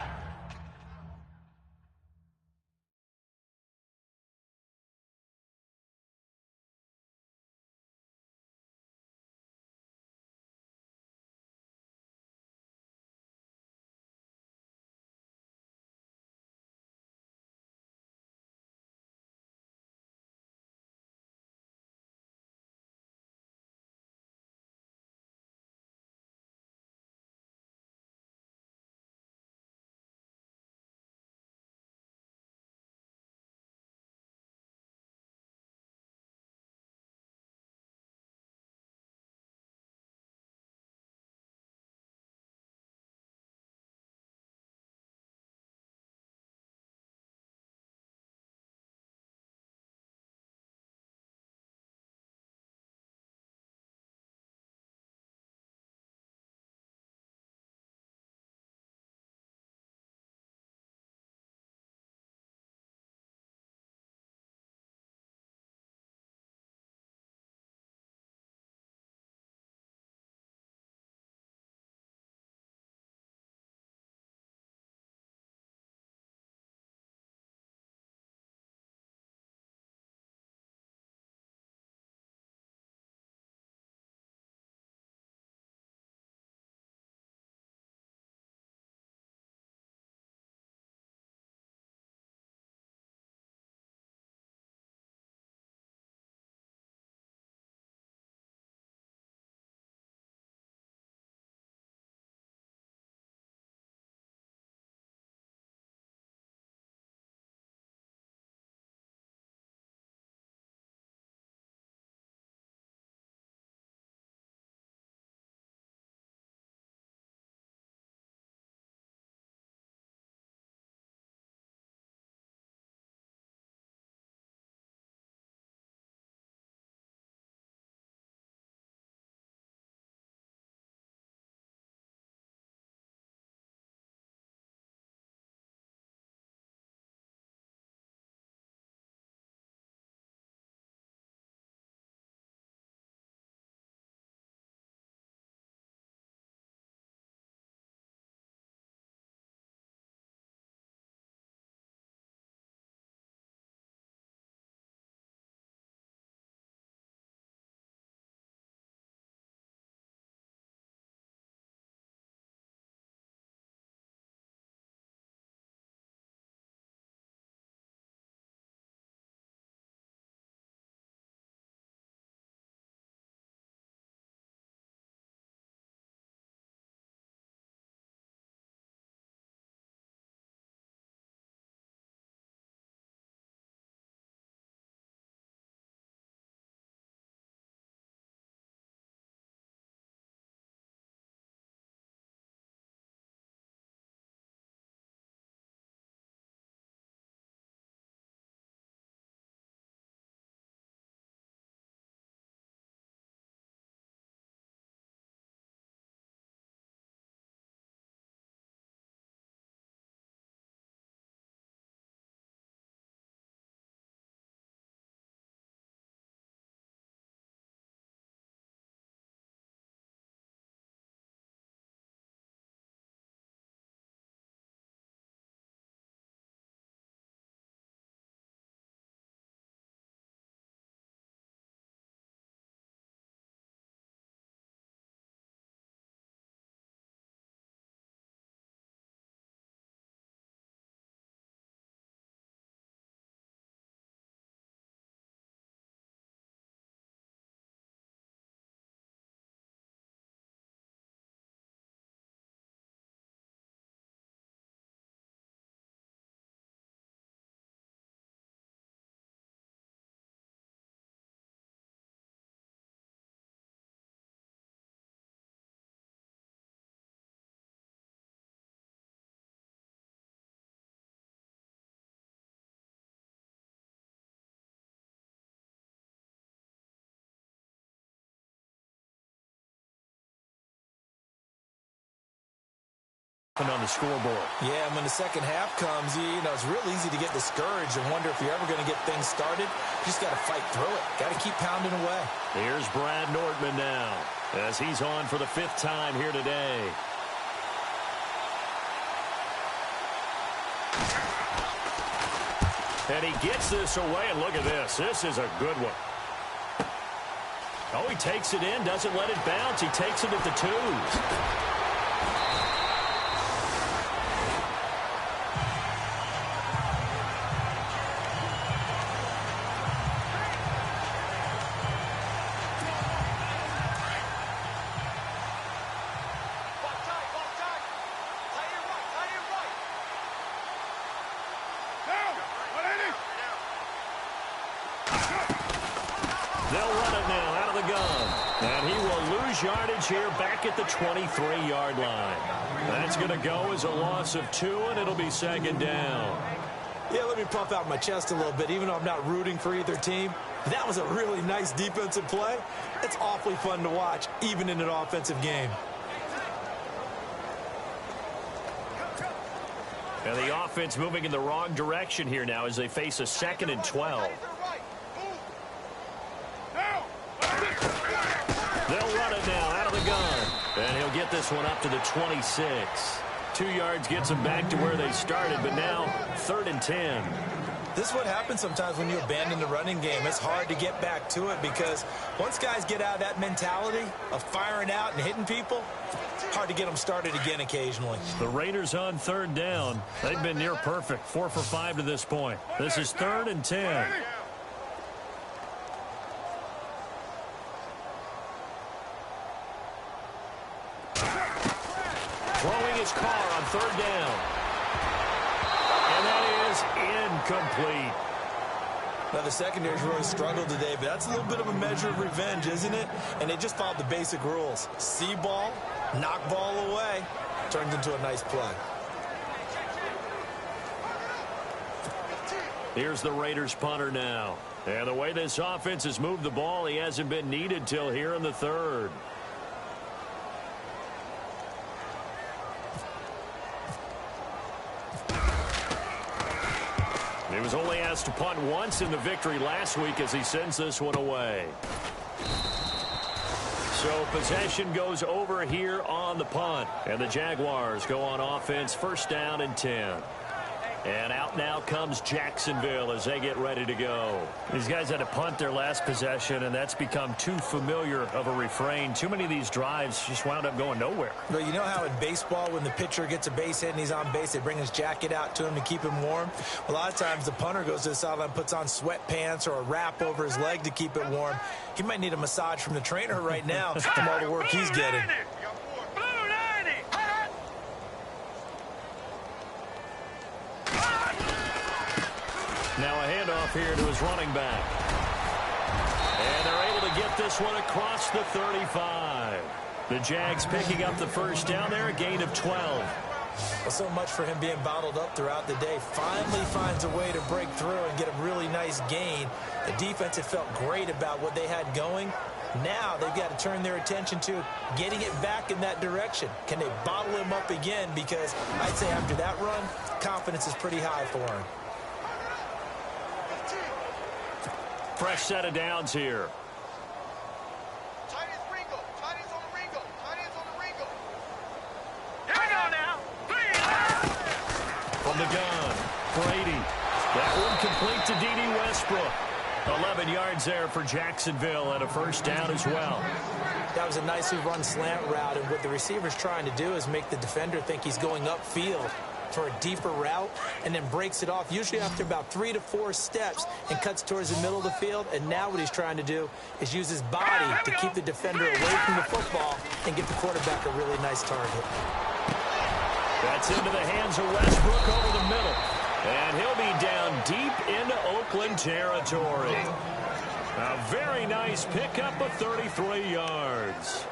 B: on the scoreboard.
C: Yeah, and when the second half comes, you know, it's real easy to get discouraged and wonder if you're ever going to get things started. You just got to fight through it. Got to keep pounding away.
B: Here's Brad Nordman now as he's on for the 5th time here today. And he gets this away, and look at this. This is a good one. Oh, he takes it in, doesn't let it bounce. He takes it at the 2s. Yardage here back at the 23-yard line. That's going to go as a loss of 2, and it'll be 2nd down.
C: Yeah, let me puff out my chest a little bit, even though I'm not rooting for either team. That was a really nice defensive play. It's awfully fun to watch, even in an offensive game.
B: And the offense moving in the wrong direction here now as they face a 2nd and 12. They'll run it now out of the gun. And he'll get this one up to the 26. 2 yards gets them back to where they started, but now 3rd and 10.
C: This is what happens sometimes when you abandon the running game. It's hard to get back to it because once guys get out of that mentality of firing out and hitting people, it's hard to get them started again occasionally.
B: The Raiders on 3rd down. They've been near perfect, 4 for 5 to this point. This is 3rd and 10. Throwing his car on 3rd down. And that is incomplete.
C: Now, the secondary's really struggled today, but that's a little bit of a measure of revenge, isn't it? And they just followed the basic rules. See ball, knock ball away, turns into a nice play.
B: Here's the Raiders punter now. And the way this offense has moved the ball, he hasn't been needed till here in the 3rd. He was only asked to punt once in the victory last week as he sends this one away. So possession goes over here on the punt. And the Jaguars go on offense, 1st down and 10. And out now comes Jacksonville as they get ready to go. These guys had to punt their last possession, and that's become too familiar of a refrain. Too many of these drives just wound up going nowhere.
C: Well, you know how in baseball when the pitcher gets a base hit and he's on base, they bring his jacket out to him to keep him warm? A lot of times the punter goes to the sideline, puts on sweatpants or a wrap over his leg to keep it warm. He might need a massage from the trainer right now from all the work he's getting.
B: Now a handoff here to his running back. And they're able to get this one across the 35. The Jags picking up the 1st down there, a gain of 12.
C: Well, so much for him being bottled up throughout the day. Finally finds a way to break through and get a really nice gain. The defense had felt great about what they had going. Now they've got to turn their attention to getting it back in that direction. Can they bottle him up again? Because I'd say after that run, confidence is pretty high for him.
B: Fresh set of downs here. From the gun, Brady. That one complete to D.D. Westbrook. 11 yards there for Jacksonville and a 1st down as well.
C: That was a nicely run slant route, and what the receiver's trying to do is make the defender think he's going upfield for a deeper route and then breaks it off usually after about 3 to 4 steps and cuts towards the middle of the field. And now what he's trying to do is use his body to keep the defender away from the football and get the quarterback a really nice target.
B: That's into the hands of Westbrook over the middle. And he'll be down deep into Oakland territory. A very nice pickup of 33 yards.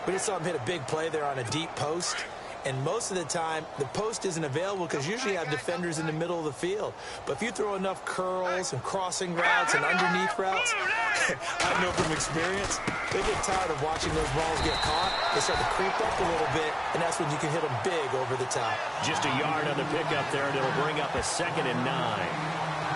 C: We just saw him hit a big play there on a deep post. And most of the time, the post isn't available because usually you have defenders in the middle of the field. But if you throw enough curls and crossing routes and underneath routes, I know from experience, they get tired of watching those balls get caught. They start to creep up a little bit, and that's when you can hit them big over the top.
B: Just a yard on the pickup there, and it'll bring up a 2nd and 9.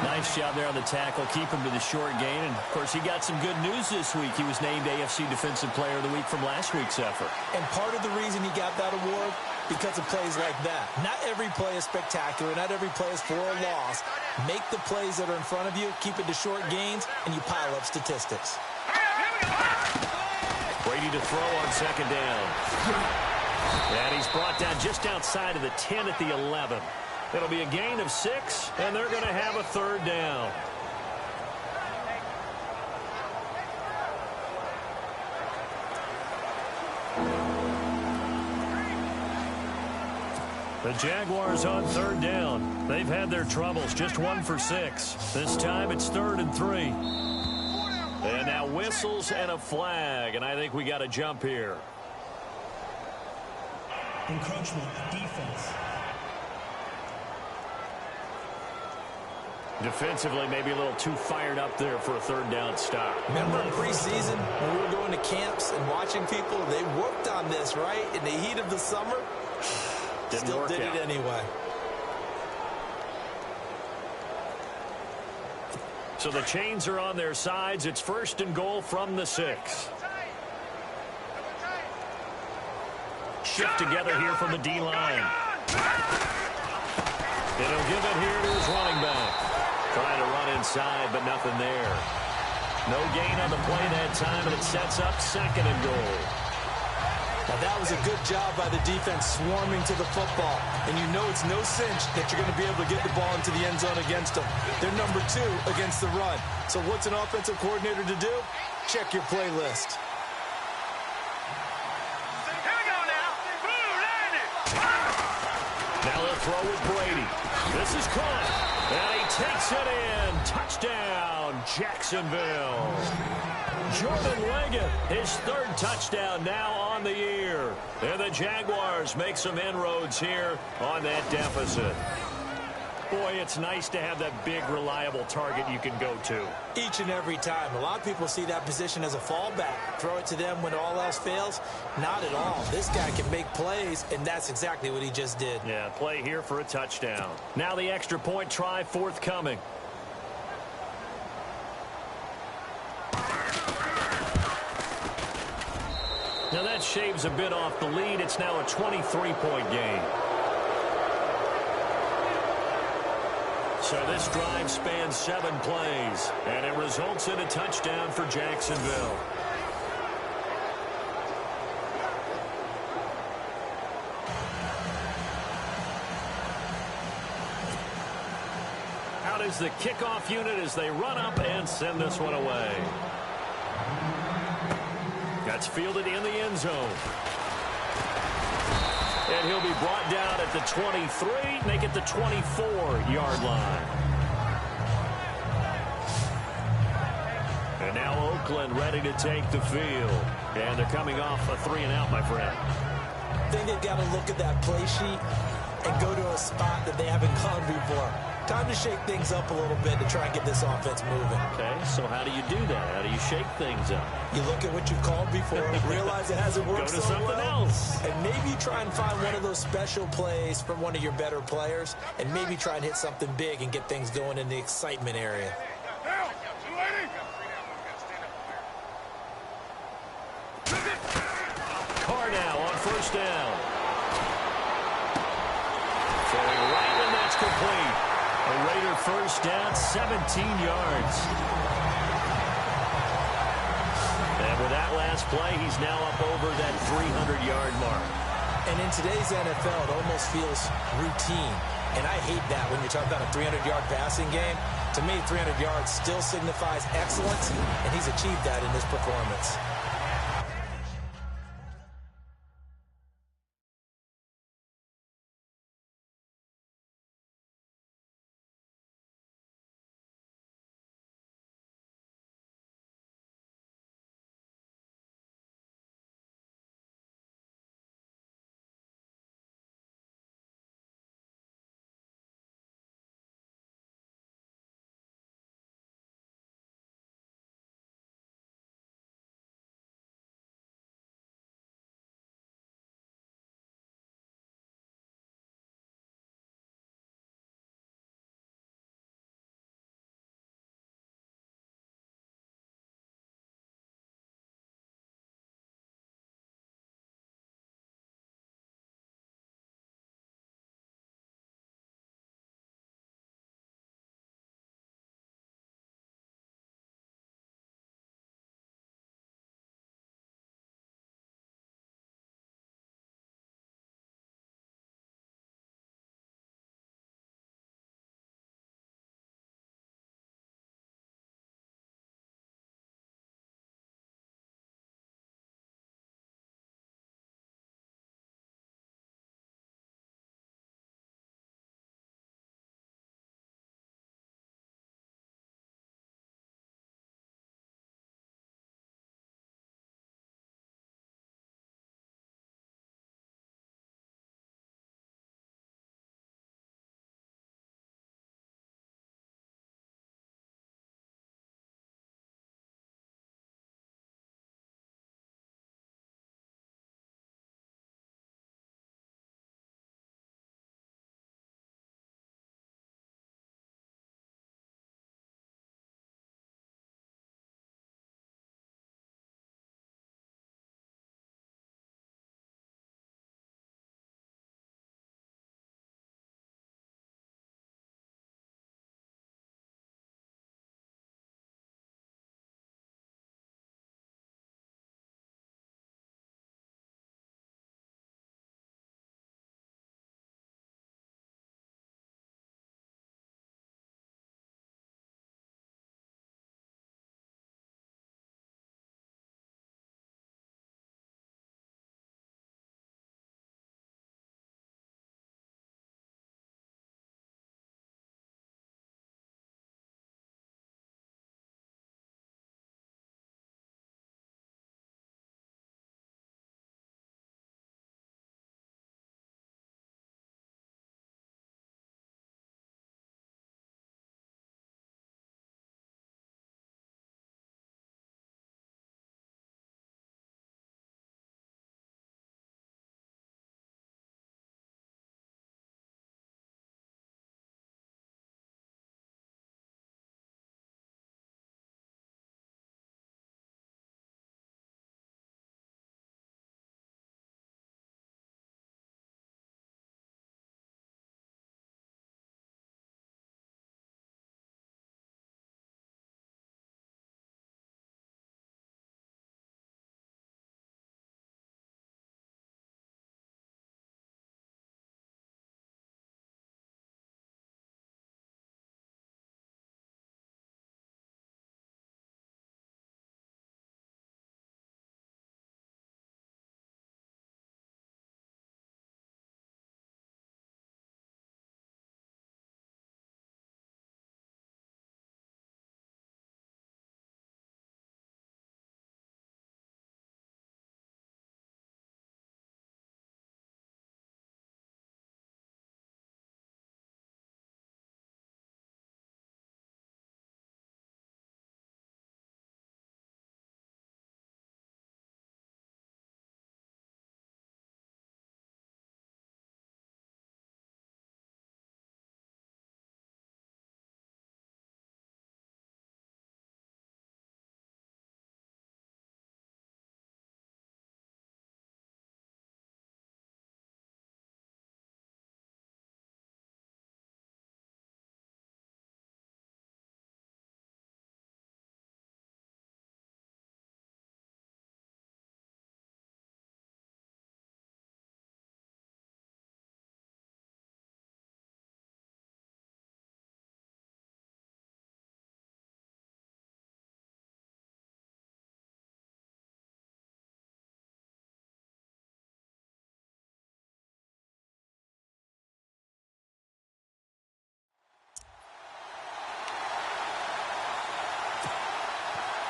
B: Nice job there on the tackle, keep him to the short gain. And, of course, he got some good news this week. He was named AFC Defensive Player of the Week from last week's effort.
C: And part of the reason he got that award, because of plays like that. Not every play is spectacular. Not every play is for a loss. Make the plays that are in front of you, keep it to short gains, and you pile up statistics.
B: Brady to throw on 2nd down. And he's brought down just outside of the 10 at the 11. It'll be a gain of 6, and they're going to have a 3rd down. The Jaguars on 3rd down. They've had their troubles, just 1 for 6. This time it's 3rd and 3. And now whistles and a flag, and I think we got a jump here.
D: Encroachment, defense.
B: Defensively, maybe a little too fired up there for a 3rd down stop.
C: Remember in preseason when we were going to camps and watching people? They worked on this, right? In the heat of the summer. Still did it anyway.
B: So the chains are on their sides. It's 1st and goal from the 6. Shift together here from the D-line. It'll give it here to his running back. Trying to run inside, but nothing there. No gain on the play that time, and it sets up 2nd and goal.
C: Now, that was a good job by the defense swarming to the football. And you know it's no cinch that you're going to be able to get the ball into the end zone against them. They're number 2 against the run. So what's an offensive coordinator to do? Check your playlist.
B: Now they'll throw with Brady. This is caught. And he takes it in. Touchdown, Jacksonville. Jordan Leggett, his 3rd touchdown now on the year. And the Jaguars make some inroads here on that deficit. Boy, it's nice to have that big, reliable target you can go to.
C: Each and every time. A lot of people see that position as a fallback. Throw it to them when all else fails. Not at all. This guy can make plays, and that's exactly what he just did.
B: Yeah, play here for a touchdown. Now the extra point try forthcoming. Now that shaves a bit off the lead. It's now a 23-point game. So this drive spans 7 plays, and it results in a touchdown for Jacksonville. Out is the kickoff unit as they run up and send this one away. That's fielded in the end zone. And he'll be brought down at the 23, make it the 24-yard line. And now Oakland ready to take the field. And they're coming off a 3-and-out, my friend.
C: I think they've got to look at that play sheet and go to a spot that they haven't gone before. Time to shake things up a little bit to try and get this offense moving.
B: Okay, so how do you do that? How do you shake things up?
C: You look at what you've called before, realize it hasn't worked
B: Go to
C: so
B: something
C: well,
B: else.
C: and maybe try and find one of those special plays from one of your better players, and maybe try and hit something big and get things going in the excitement area.
B: Carr now on 1st down. Throwing right, and that's complete. A Raider 1st down, 17 yards. And with that last play, he's now up over that 300-yard mark.
C: And in today's NFL, it almost feels routine. And I hate that when you're talking about a 300-yard passing game. To me, 300 yards still signifies excellence, and he's achieved that in this performance.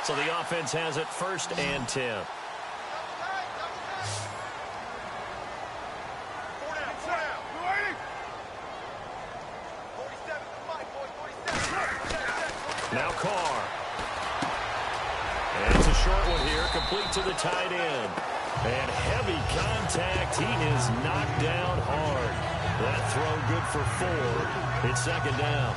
B: So the offense has it 1st and 10. Now Carr. And it's a short one here, complete to the tight end. And heavy contact. He is knocked down hard. That throw good for 4. It's 2nd down.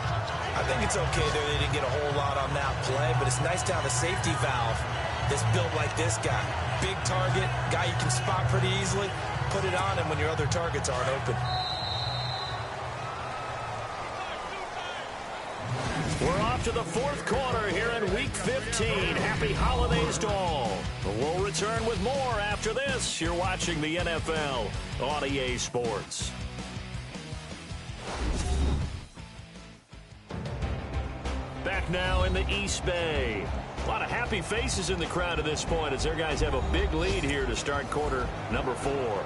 C: I think it's okay there. They didn't get a whole lot on that play, but it's nice to have a safety valve that's built like this guy. Big target, guy you can spot pretty easily. Put it on him when your other targets aren't open.
B: We're off to the 4th quarter here in Week 15. Happy holidays to all. We'll return with more after this. You're watching the NFL on EA Sports. Back now in the East Bay. A lot of happy faces in the crowd at this point as their guys have a big lead here to start quarter number 4.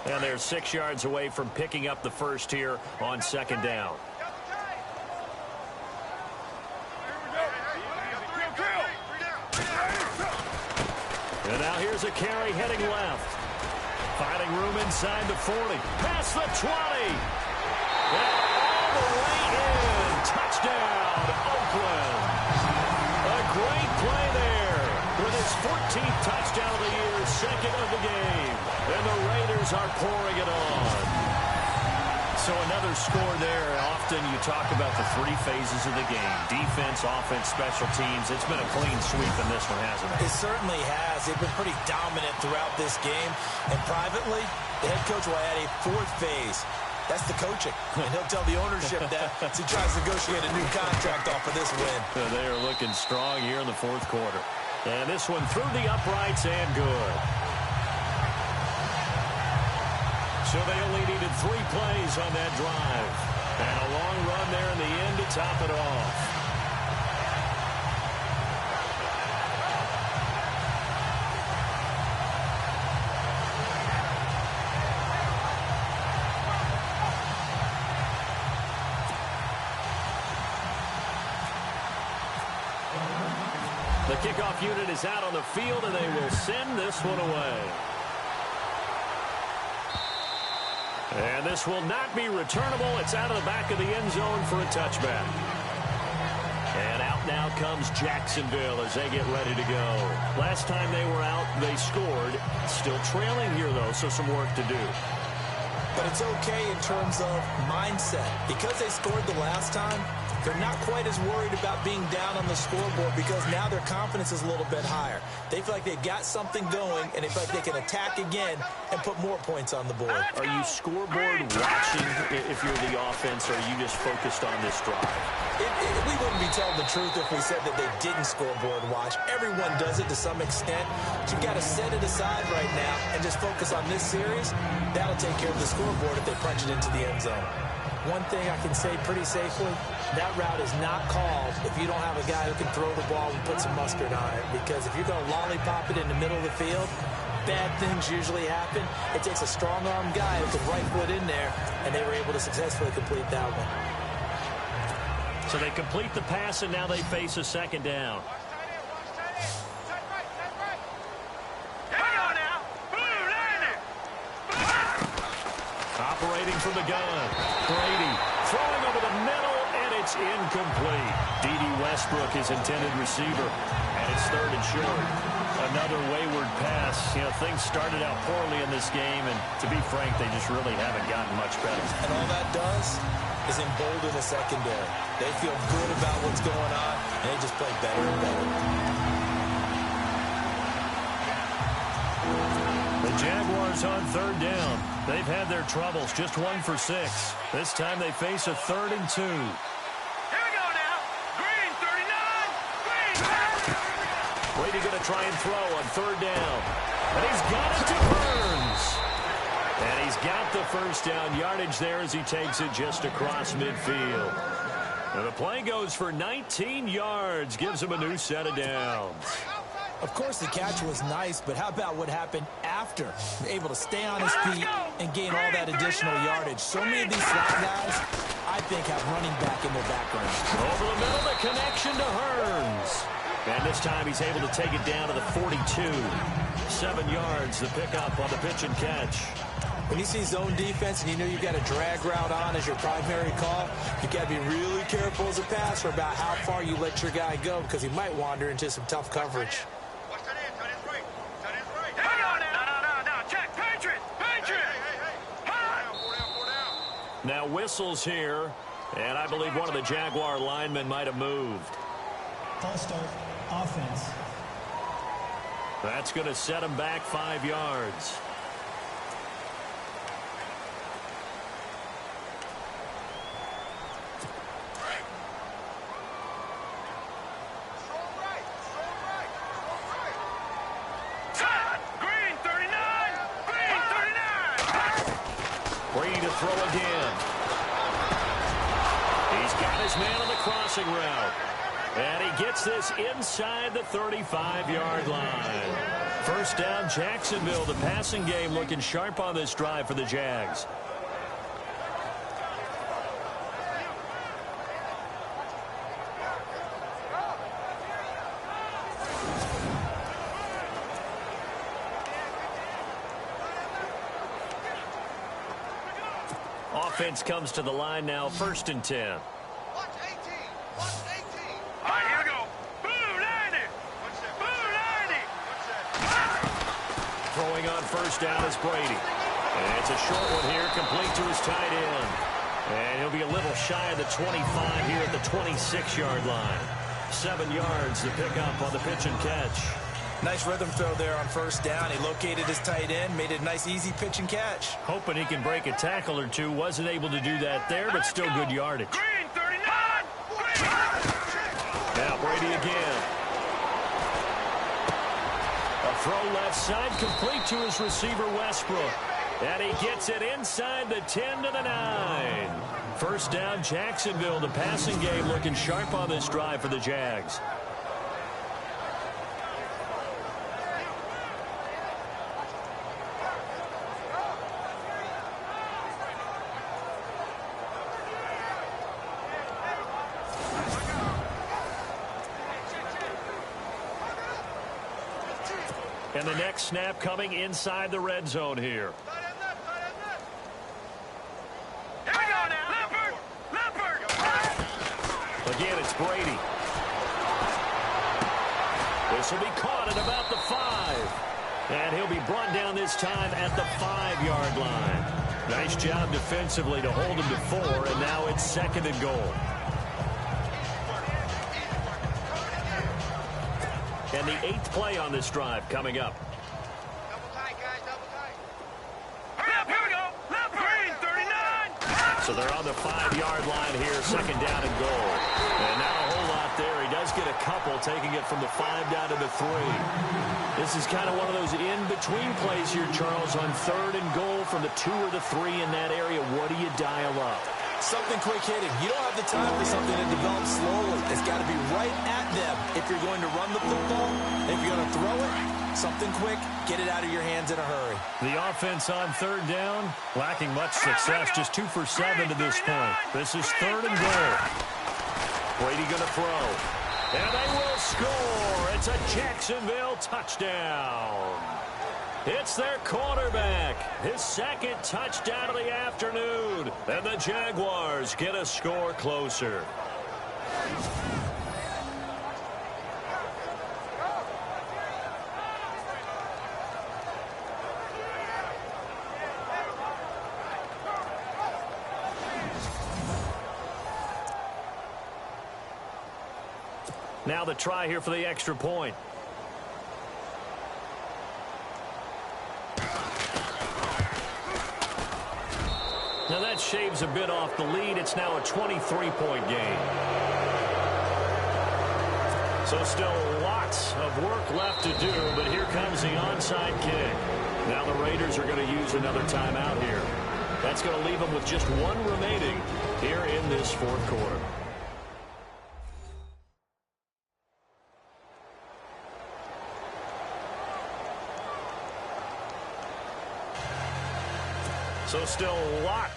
B: And they're 6 yards away from picking up the first here on 2nd down. And now here's a carry heading left. Finding room inside the 40. Past the 20. And all the way in. Touchdown, Oakland. A great play there with his 14th touchdown of the year, 2nd of the game. And the Raiders are pouring it on. So another score there. Often you talk about the 3 phases of the game. Defense, offense, special teams. It's been a clean sweep in this one, hasn't it?
C: It certainly has. They've been pretty dominant throughout this game. And privately, the head coach will add a 4th phase. That's the coaching. And he'll tell the ownership that as he tries to negotiate a new contract off of this win.
B: They are looking strong here in the 4th quarter. And this one through the uprights and good. So they only needed 3 plays on that drive. And a long run there in the end to top it off. The kickoff unit is out on the field, and they will send this one away. And this will not be returnable. It's out of the back of the end zone for a touchback. And out now comes Jacksonville as they get ready to go. Last time they were out, they scored. Still trailing here, though, so some work to do.
C: But it's okay in terms of mindset. Because they scored the last time, they're not quite as worried about being down on the scoreboard because now their confidence is a little bit higher. They feel like they've got something going, and they feel like they can attack again and put more points on the board.
B: Are you scoreboard watching if you're the offense, or are you just focused on this drive?
C: We wouldn't be telling the truth if we said that they didn't scoreboard watch. Everyone does it to some extent. But you've got to set it aside right now and just focus on this series. That'll take care of the scoreboard if they punch it into the end zone. One thing I can say pretty safely, that route is not called if you don't have a guy who can throw the ball and put some mustard on it. Because if you're going to lollipop it in the middle of the field, bad things usually happen. It takes a strong-arm guy who can rifle it in there, and they were able to successfully complete that one.
B: So they complete the pass, and now they face a 2nd down. Operating from the gun. Brady throwing over the middle, and it's incomplete. D.D. Westbrook, his intended receiver, and it's 3rd and short. Another wayward pass. You know, things started out poorly in this game, and to be frank, they just really haven't gotten much better.
C: And all that does is embolden the secondary. They feel good about what's going on, and they just play better and better.
B: The Jaguars on 3rd down. They've had their troubles, just 1 for 6. This time they face a 3rd and 2.
G: Here we go now. Green, 39. Green.
B: Brady going to try and throw on 3rd down. And he's got it to Burns. And he's got the first down yardage there as he takes it just across midfield. And the play goes for 19 yards, gives him a new set of downs.
C: Of course, the catch was nice, but how about what happened after? Able to stay on his feet and gain all that additional yardage. So many of these slot guys, I think, have running back in their background.
B: Over the middle, the connection to Hearns. And this time he's able to take it down to the 42. 7 yards, the pickup on the pitch and catch.
C: When you see zone defense and you know you've got a drag route on as your primary call, you got to be really careful as a passer about how far you let your guy go because he might wander into some tough coverage.
G: Watch that in. Tight end's right. Tight end's right. Hang on now. No. Check. Patriot. Hey. Four down.
B: Now whistles here, and I believe one of the Jaguar linemen might have moved.
D: False start. Offense.
B: That's going to set him back 5 yards. Throw again. He's got his man on the crossing route. And he gets this inside the 35-yard line. First down, Jacksonville. The passing game looking sharp on this drive for the Jags. Offense comes to the line now, 1st and 10.
G: Watch 18. All right, here we go. Boom, 90. Boom, 90.
B: Throwing on 1st down is Brady. And it's a short one here, complete to his tight end. And he'll be a little shy of the 25 here at the 26-yard line. 7 yards to pick up on the pitch and catch.
C: Nice rhythm throw there on 1st down. He located his tight end, made it a nice, easy pitch and catch.
B: Hoping he can break a tackle or two. Wasn't able to do that there, but still good yardage.
G: Green, 39.
B: Now Brady again. A throw left side, complete to his receiver, Westbrook. And he gets it inside the 10 to the 9. 1st down, Jacksonville. The passing game looking sharp on this drive for the Jags. And the next snap coming inside the red zone here.
G: Here we go now. Leopard.
B: Again, it's Brady. This will be caught at about the 5. And he'll be brought down this time at the 5-yard line. Nice job defensively to hold him to 4, and now it's 2nd and goal. And the 8th play on this drive coming up.
G: Double tight, guys. Double tight. Hurry up. Here we go. Green, 39.
B: So they're on the 5-yard line here, 2nd down and goal. And not a whole lot there. He does get a couple, taking it from the 5 down to the 3. This is kind of one of those in-between plays here, Charles, on 3rd and goal from the 2 or the 3 in that area. What do you dial up?
C: Something quick hitting. You don't have the time for something to develop slowly. It's got to be right at them if you're going to run the football. If you're going to throw it, something quick, get it out of your hands in a hurry.
B: The offense on 3rd down, lacking much success, just 2 for 7 to this point. This is 3rd and goal. Brady going to throw. And they will score. It's a Jacksonville touchdown. It's their quarterback. His 2nd touchdown of the afternoon. And the Jaguars get a score closer. Now the try here for the extra point. Now that shaves a bit off the lead. It's now a 23-point game. So still lots of work left to do, but here comes the onside kick. Now the Raiders are going to use another timeout here. That's going to leave them with just 1 remaining here in this 4th quarter. So still a lot.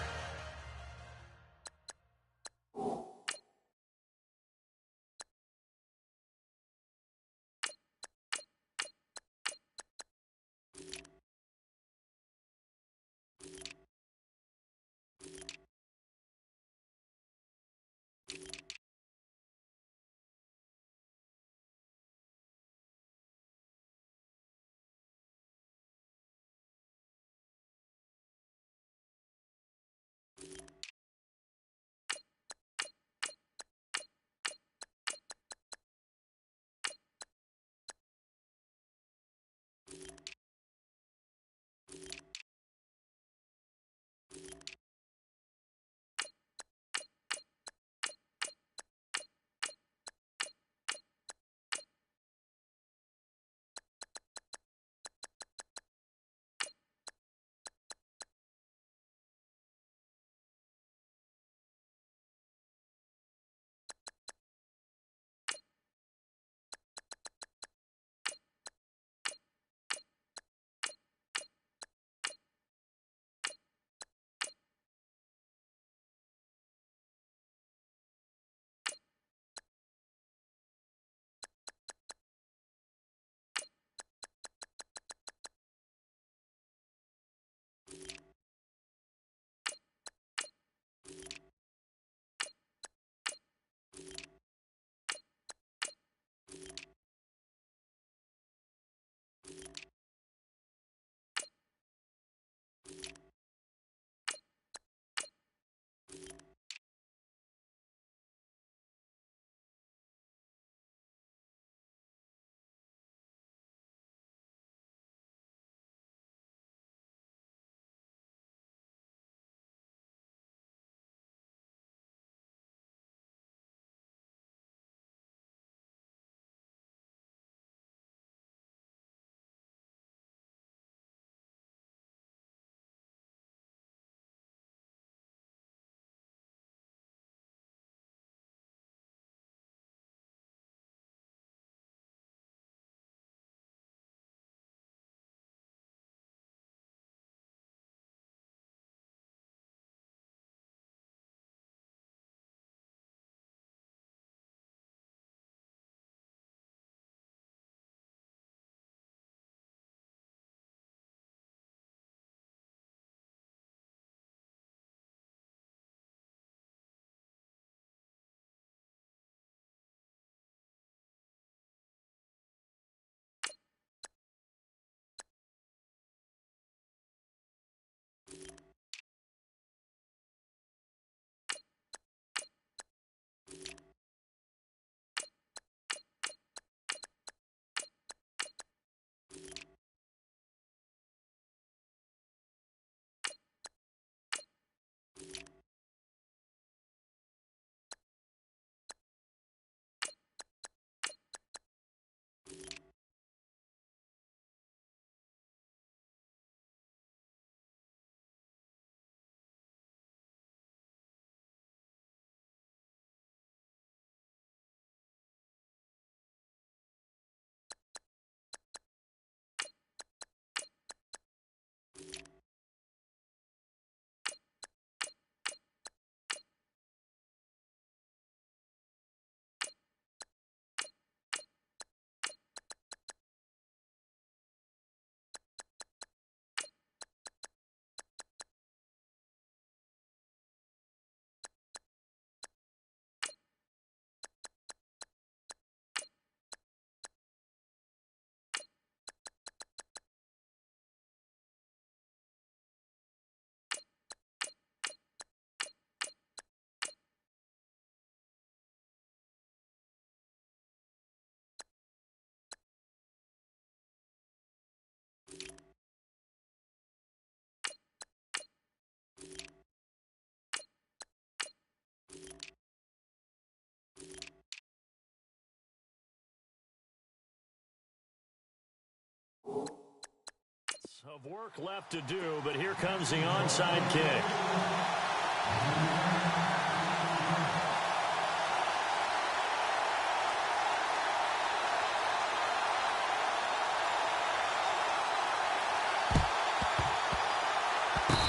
B: Of work left to do, but here comes the onside kick.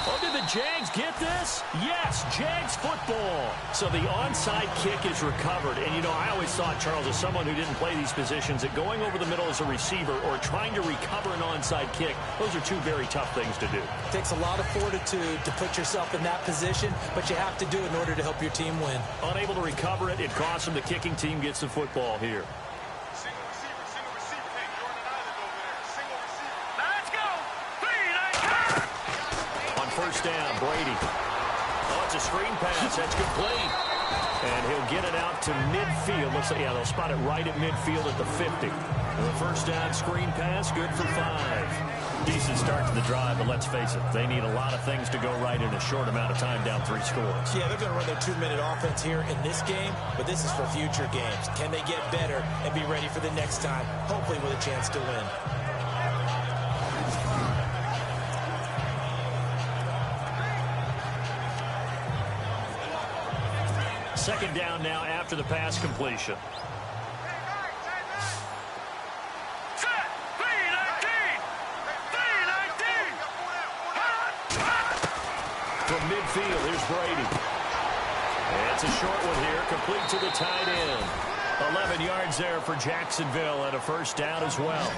B: Well, did the Jags get this? Yes, Jags football. So the onside kick is recovered. And, you know, I always thought, Charles, as someone who didn't play these positions, that going over the middle as a receiver or trying to recover an onside kick, those are two very tough things to do.
C: It takes a lot of fortitude to put yourself in that position, but you have to do it in order to help your team win.
B: Unable to recover it, it costs them. The kicking team gets the football here. First down, Brady. Oh, it's a screen pass. That's complete. And he'll get it out to midfield. Looks like, yeah, they'll spot it right at midfield at the 50. And the first down screen pass, good for 5. Decent start to the drive, but let's face it, they need a lot of things to go right in a short amount of time, down 3 scores.
C: Yeah, they're going to run their 2-minute offense here in this game, but this is for future games. Can they get better and be ready for the next time, hopefully with a chance to win?
B: Second down now after the pass completion. From midfield, here's Brady. And it's a short one here, complete to the tight end. 11 yards there for Jacksonville and a first down as well.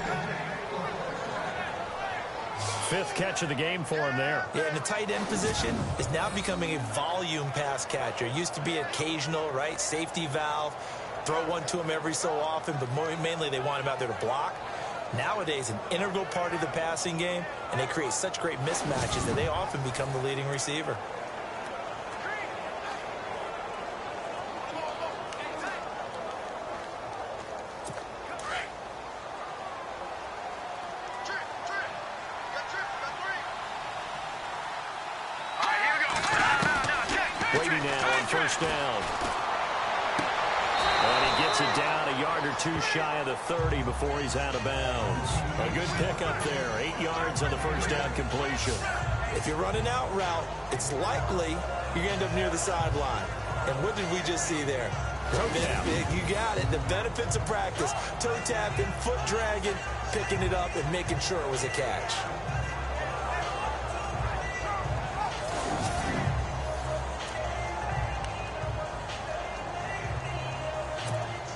B: 5th catch of the game for him there.
C: Yeah, and the tight end position is now becoming a volume pass catcher. It used to be occasional, right? Safety valve. Throw one to him every so often, but mainly they want him out there to block. Nowadays, an integral part of the passing game, and they create such great mismatches that they often become the leading receiver.
B: Brady now on first down. And he gets it down a yard or 2 shy of the 30 before he's out of bounds. A good pickup there. 8 yards on the first down completion.
C: If you're running out route, it's likely you're going to end up near the sideline. And what did we just see there?
B: Toe tap.
C: You got it. The benefits of practice. Toe tapping, foot dragging, picking it up, and making sure it was a catch.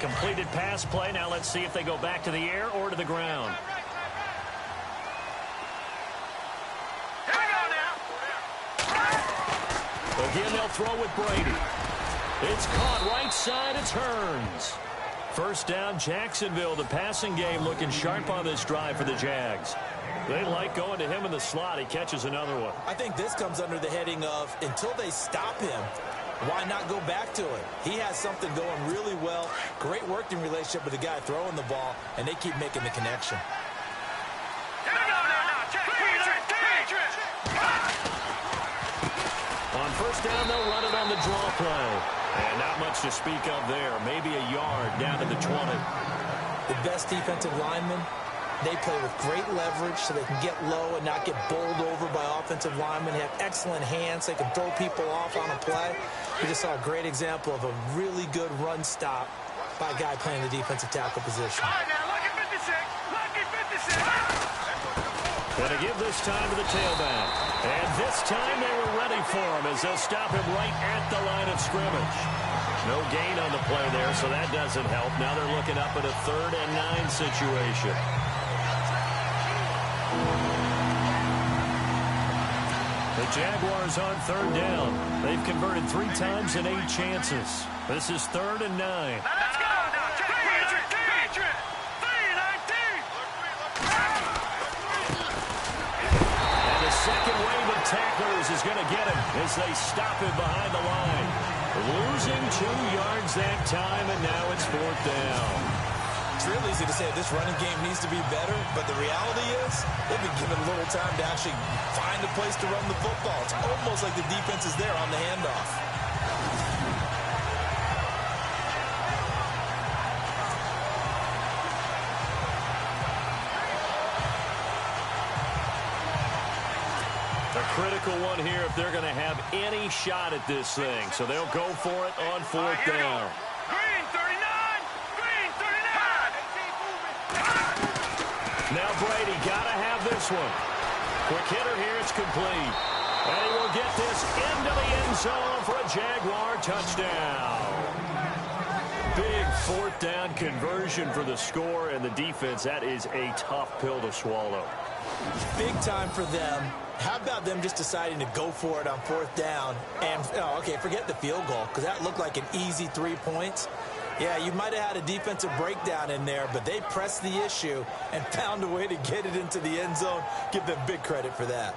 B: Completed pass play. Now let's see if they go back to the air or to the ground. Again, they'll throw with Brady. It's caught right side. It's Hearns. First down, Jacksonville. The passing game looking sharp on this drive for the Jags. They like going to him in the slot. He catches another one.
C: I think this comes under the heading of until they stop him, why not go back to it? He has something going really well. Great working relationship with the guy throwing the ball, and they keep making the connection.
B: On first down, they'll run it on the draw play. And not much to speak of there. Maybe a yard down to the 20.
C: The best defensive linemen, they play with great leverage so they can get low and not get bowled over by offensive linemen. They have excellent hands. They can throw people off on a play. We just saw a great example of a really good run stop by a guy playing the defensive tackle position.
B: And to give this time to the tailback. And this time they were ready for him as they'll stop him right at the line of scrimmage. No gain on the play there, so that doesn't help. Now they're looking up at a 3rd and 9 situation. The Jaguars on 3rd down. They've converted 3 times in 8 chances. This is 3rd and 9.
G: Let's go!
B: And the second wave of tacklers is going to get him as they stop him behind the line. Losing 2 yards that time, and now it's 4th down.
C: It's real easy to say this running game needs to be better, but the reality is they've been given little time to actually find a place to run the football. It's almost like the defense is there on the handoff.
B: A critical one here if they're going to have any shot at this thing. So they'll go for it on 4th down.
G: Green 39! Green 39!
B: Now Brady got to have this one. Quick hitter here. It's complete. And he will get this into the end zone for a Jaguar touchdown. Big fourth down conversion for the score, and the defense, that is a tough pill to swallow.
C: Big time for them. How about them just deciding to go for it on fourth down? And, okay, forget the field goal, because that looked like an easy 3 points. Yeah, you might have had a defensive breakdown in there, but they pressed the issue and found a way to get it into the end zone. Give them big credit for that.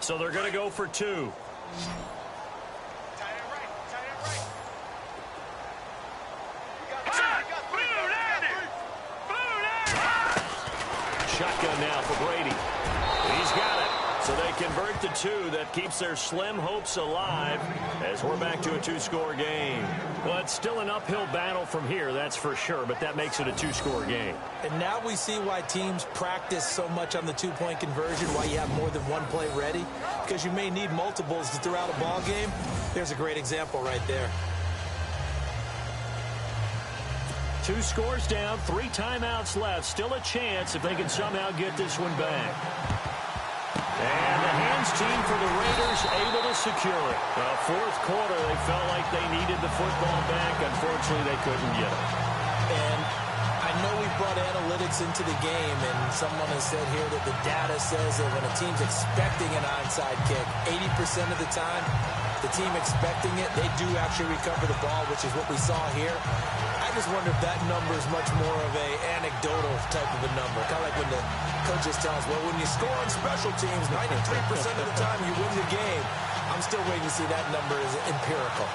B: So they're going to go for 2. Shotgun now for Brady. He's got it. So they convert to 2. That keeps their slim hopes alive as we're back to a 2-score game. Well, it's still an uphill battle from here, that's for sure, but that makes it a 2-score game.
C: And now we see why teams practice so much on the 2-point conversion, why you have more than one play ready, because you may need multiples throughout a ball game. There's a great example right there.
B: 2 scores down, 3 timeouts left. Still a chance if they can somehow get this one back. And the hands team for the Raiders able to secure it. Fourth quarter, they felt like they needed the football back. Unfortunately, they couldn't get it.
C: And I know we brought analytics into the game, and someone has said here that the data says that when a team's expecting an onside kick, 80% of the time, the team expecting it, they do actually recover the ball, which is what we saw here. I just wonder if that number is much more of a anecdotal type of a number. Kind of like when the coaches tell us, well, when you score on special teams, 93% of the time you win the game. I'm still waiting to see that number is empirical.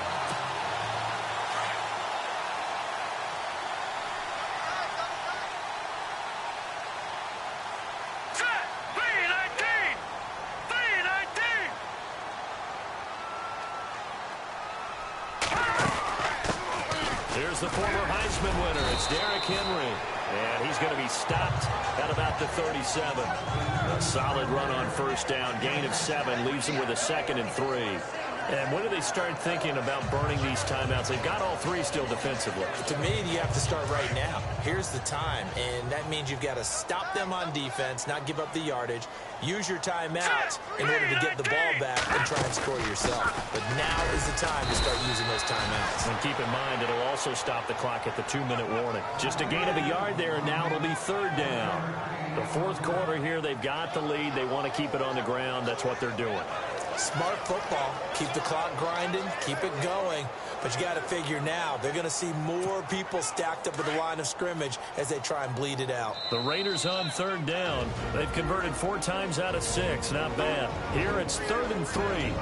B: Here's the former Heisman winner. It's Derrick Henry. And he's going to be stopped at about the 37. A solid run on first down. Gain of 7 leaves him with a 2nd and 3. And when do they start thinking about burning these timeouts? They've got all 3 still defensively.
C: To me, you have to start right now. Here's the time, and that means you've got to stop them on defense, not give up the yardage, use your timeouts in order to get the ball back and try and score yourself. But now is the time to start using those timeouts.
B: And keep in mind, it'll also stop the clock at the 2-minute warning. Just a gain of a yard there, and now it'll be 3rd down. The fourth quarter here, they've got the lead. They want to keep it on the ground. That's what they're doing.
C: Smart football. Keep the clock grinding. Keep it going. But you got to figure now, they're going to see more people stacked up at the line of scrimmage as they try and bleed it out.
B: The Raiders on 3rd down. They've converted 4 times out of 6. Not bad. Here it's 3rd and 3.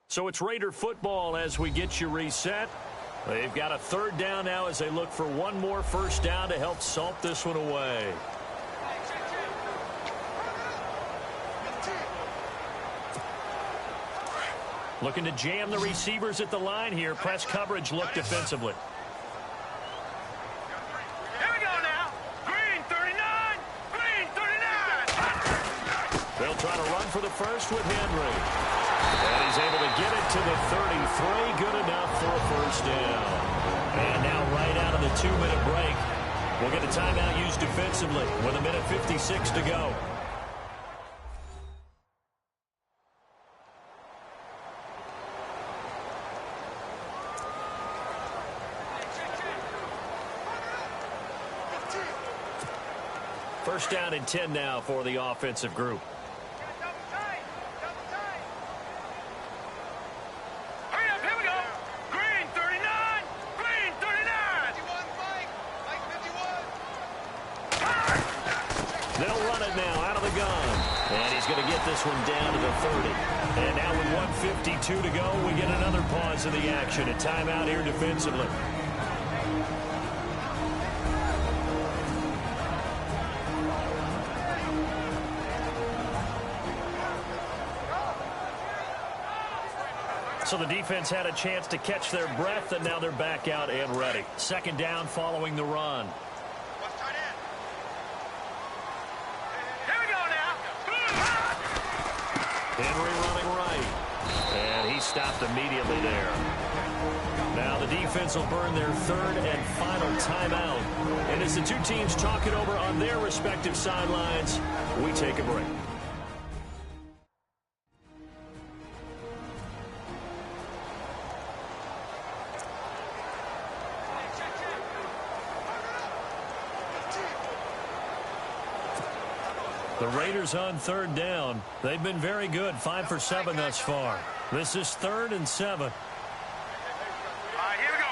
B: So it's Raider football as we get you reset. They've got a 3rd down now as they look for one more first down to help salt this one away. Looking to jam the receivers at the line here. Press coverage look defensively.
G: Here we go now. Green 39. Green 39.
B: They'll try to run for the first with Henry. And he's able to get it to the 33. Good enough for a first down. And now right out of the 2-minute break, we'll get a timeout used defensively with 1:56 to go. First down and 10 now for the offensive group. This one down to the 30. And now with 1:52 to go, we get another pause in the action. A timeout here defensively. So the defense had a chance to catch their breath, and now they're back out and ready. Second down following the run.
G: What's tight end? Here we go now.
B: Henry running right. And he stopped immediately there. Now the defense will burn their third and final timeout. And as the two teams talk it over on their respective sidelines, we take a break. The Raiders on third down. They've been very good, 5 for 7 thus far. This is 3rd and 7.
G: All right, here we go.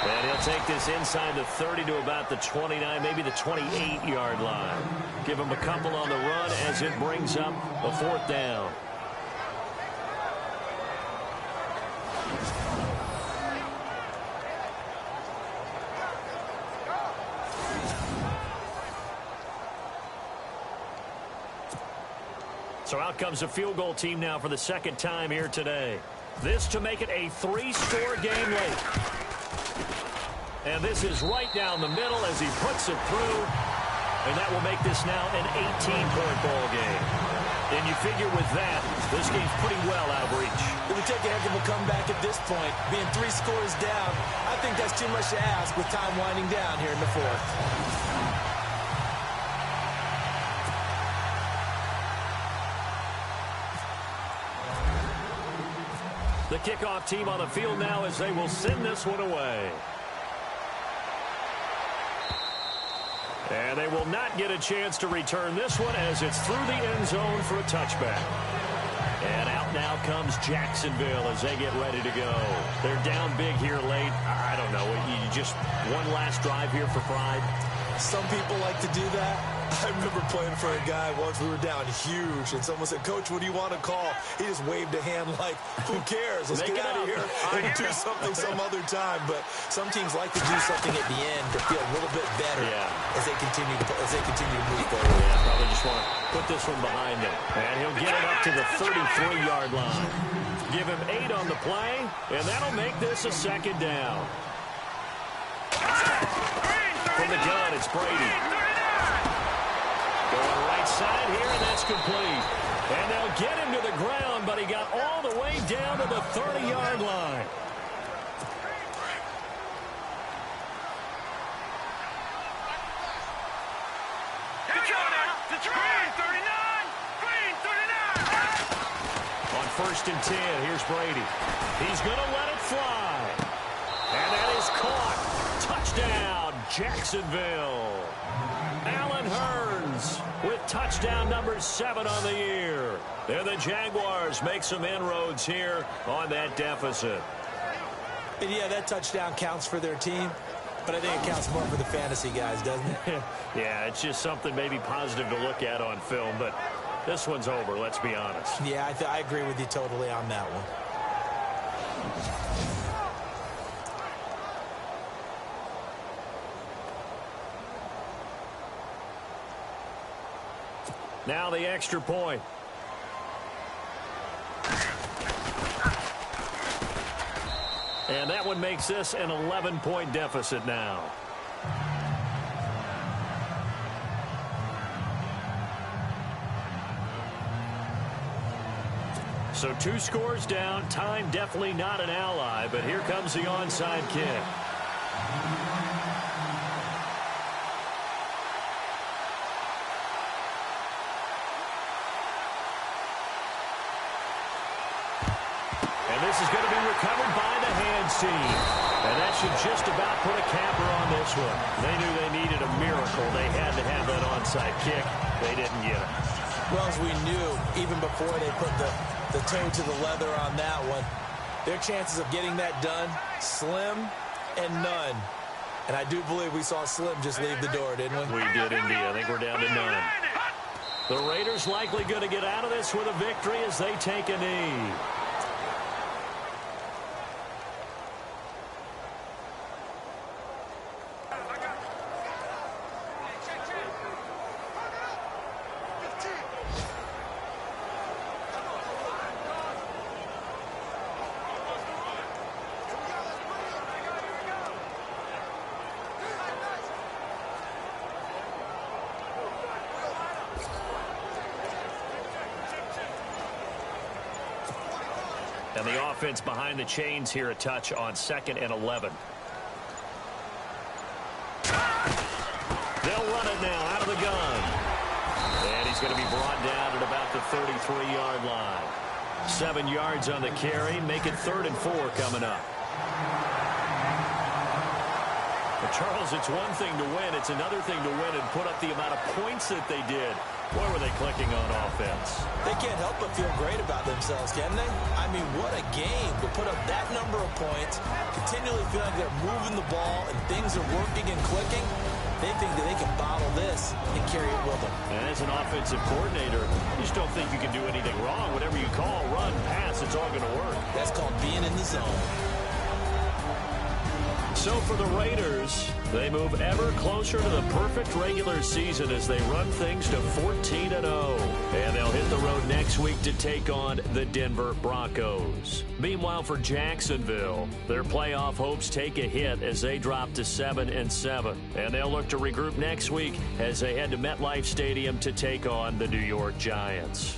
B: And he'll take this inside the 30 to about the 29, maybe the 28-yard line. Give him a couple on the run as it brings up a 4th down. So out comes a field goal team now for the second time here today. This to make it a 3-score game late. And this is right down the middle as he puts it through. And that will make this now an 18-point ball game. And you figure with that, this game's pretty well out of reach.
C: It would take a heck of a comeback at this point. Being 3 scores down, I think that's too much to ask with time winding down here in the 4th.
B: The kickoff team on the field now as they will send this one away. And they will not get a chance to return this one as it's through the end zone for a touchback. And out now comes Jacksonville as they get ready to go. They're down big here late. I don't know. You just one last drive here for pride.
C: Some people like to do that. I remember playing for a guy once. We were down huge, and someone said, "Coach, what do you want to call?" He just waved a hand like, "Who cares? Let's get out of here and do something some other time." But some teams like to do something at the end to feel a little bit better as they continue to move forward.
B: Yeah, probably just want to put this one behind him. And he'll get it up to the 33-yard line. Give him 8 on the play, and that'll make this a second down. From the gun, it's Brady. Going right side here, and that's complete. And they'll get him to the ground, but he got all the way down to the 30-yard line.
G: Here we go now. Green 39. Green 39.
B: On 1st and 10, here's Brady. He's going to let it fly. And that is caught. Touchdown, Jacksonville. Allen Hurns with touchdown number 7 on the year. And the Jaguars make some inroads here on that deficit.
C: And yeah, that touchdown counts for their team, but I think it counts more for the fantasy guys, doesn't it?
B: Yeah, it's just something maybe positive to look at on film, but this one's over, let's be honest.
C: Yeah, I agree with you totally on that one.
B: Now the extra point. And that one makes this an 11-point deficit now. So 2 scores down. Time definitely not an ally, but here comes the onside kick. This is going to be recovered by the hands team. And that should just about put a capper on this one. They knew they needed a miracle. They had to have that onside kick. They didn't get it.
C: Well, as we knew, even before they put the toe to the leather on that one, their chances of getting that done, slim and none. And I do believe we saw Slim just leave the door, didn't we?
B: We did indeed. I think we're down to none. The Raiders likely going to get out of this with a victory as they take a knee. And the offense behind the chains here a touch on 2nd and 11. They'll run it now out of the gun. And he's going to be brought down at about the 33-yard line. 7 yards on the carry. Make it 3rd and 4 coming up. But Charles, it's one thing to win. It's another thing to win and put up the amount of points that they did. Boy, were they clicking on offense.
C: They can't help but feel great about themselves, can they? I mean, what a game to put up that number of points, continually feeling like they're moving the ball and things are working and clicking. They think that they can bottle this and carry it with them.
B: And as an offensive coordinator, you just don't think you can do anything wrong. Whatever you call, run, pass, it's all going to work.
C: That's called being in the zone.
B: So for the Raiders, they move ever closer to the perfect regular season as they run things to 14-0. And they'll hit the road next week to take on the Denver Broncos. Meanwhile, for Jacksonville, their playoff hopes take a hit as they drop to 7-7. And they'll look to regroup next week as they head to MetLife Stadium to take on the New York Giants.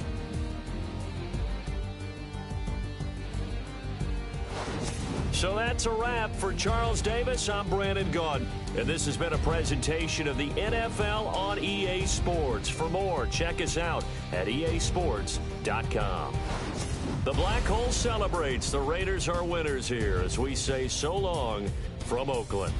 B: So that's a wrap. For Charles Davis, I'm Brandon Gaudin. And this has been a presentation of the NFL on EA Sports. For more, check us out at easports.com. The Black Hole celebrates. The Raiders are winners here as we say so long from Oakland.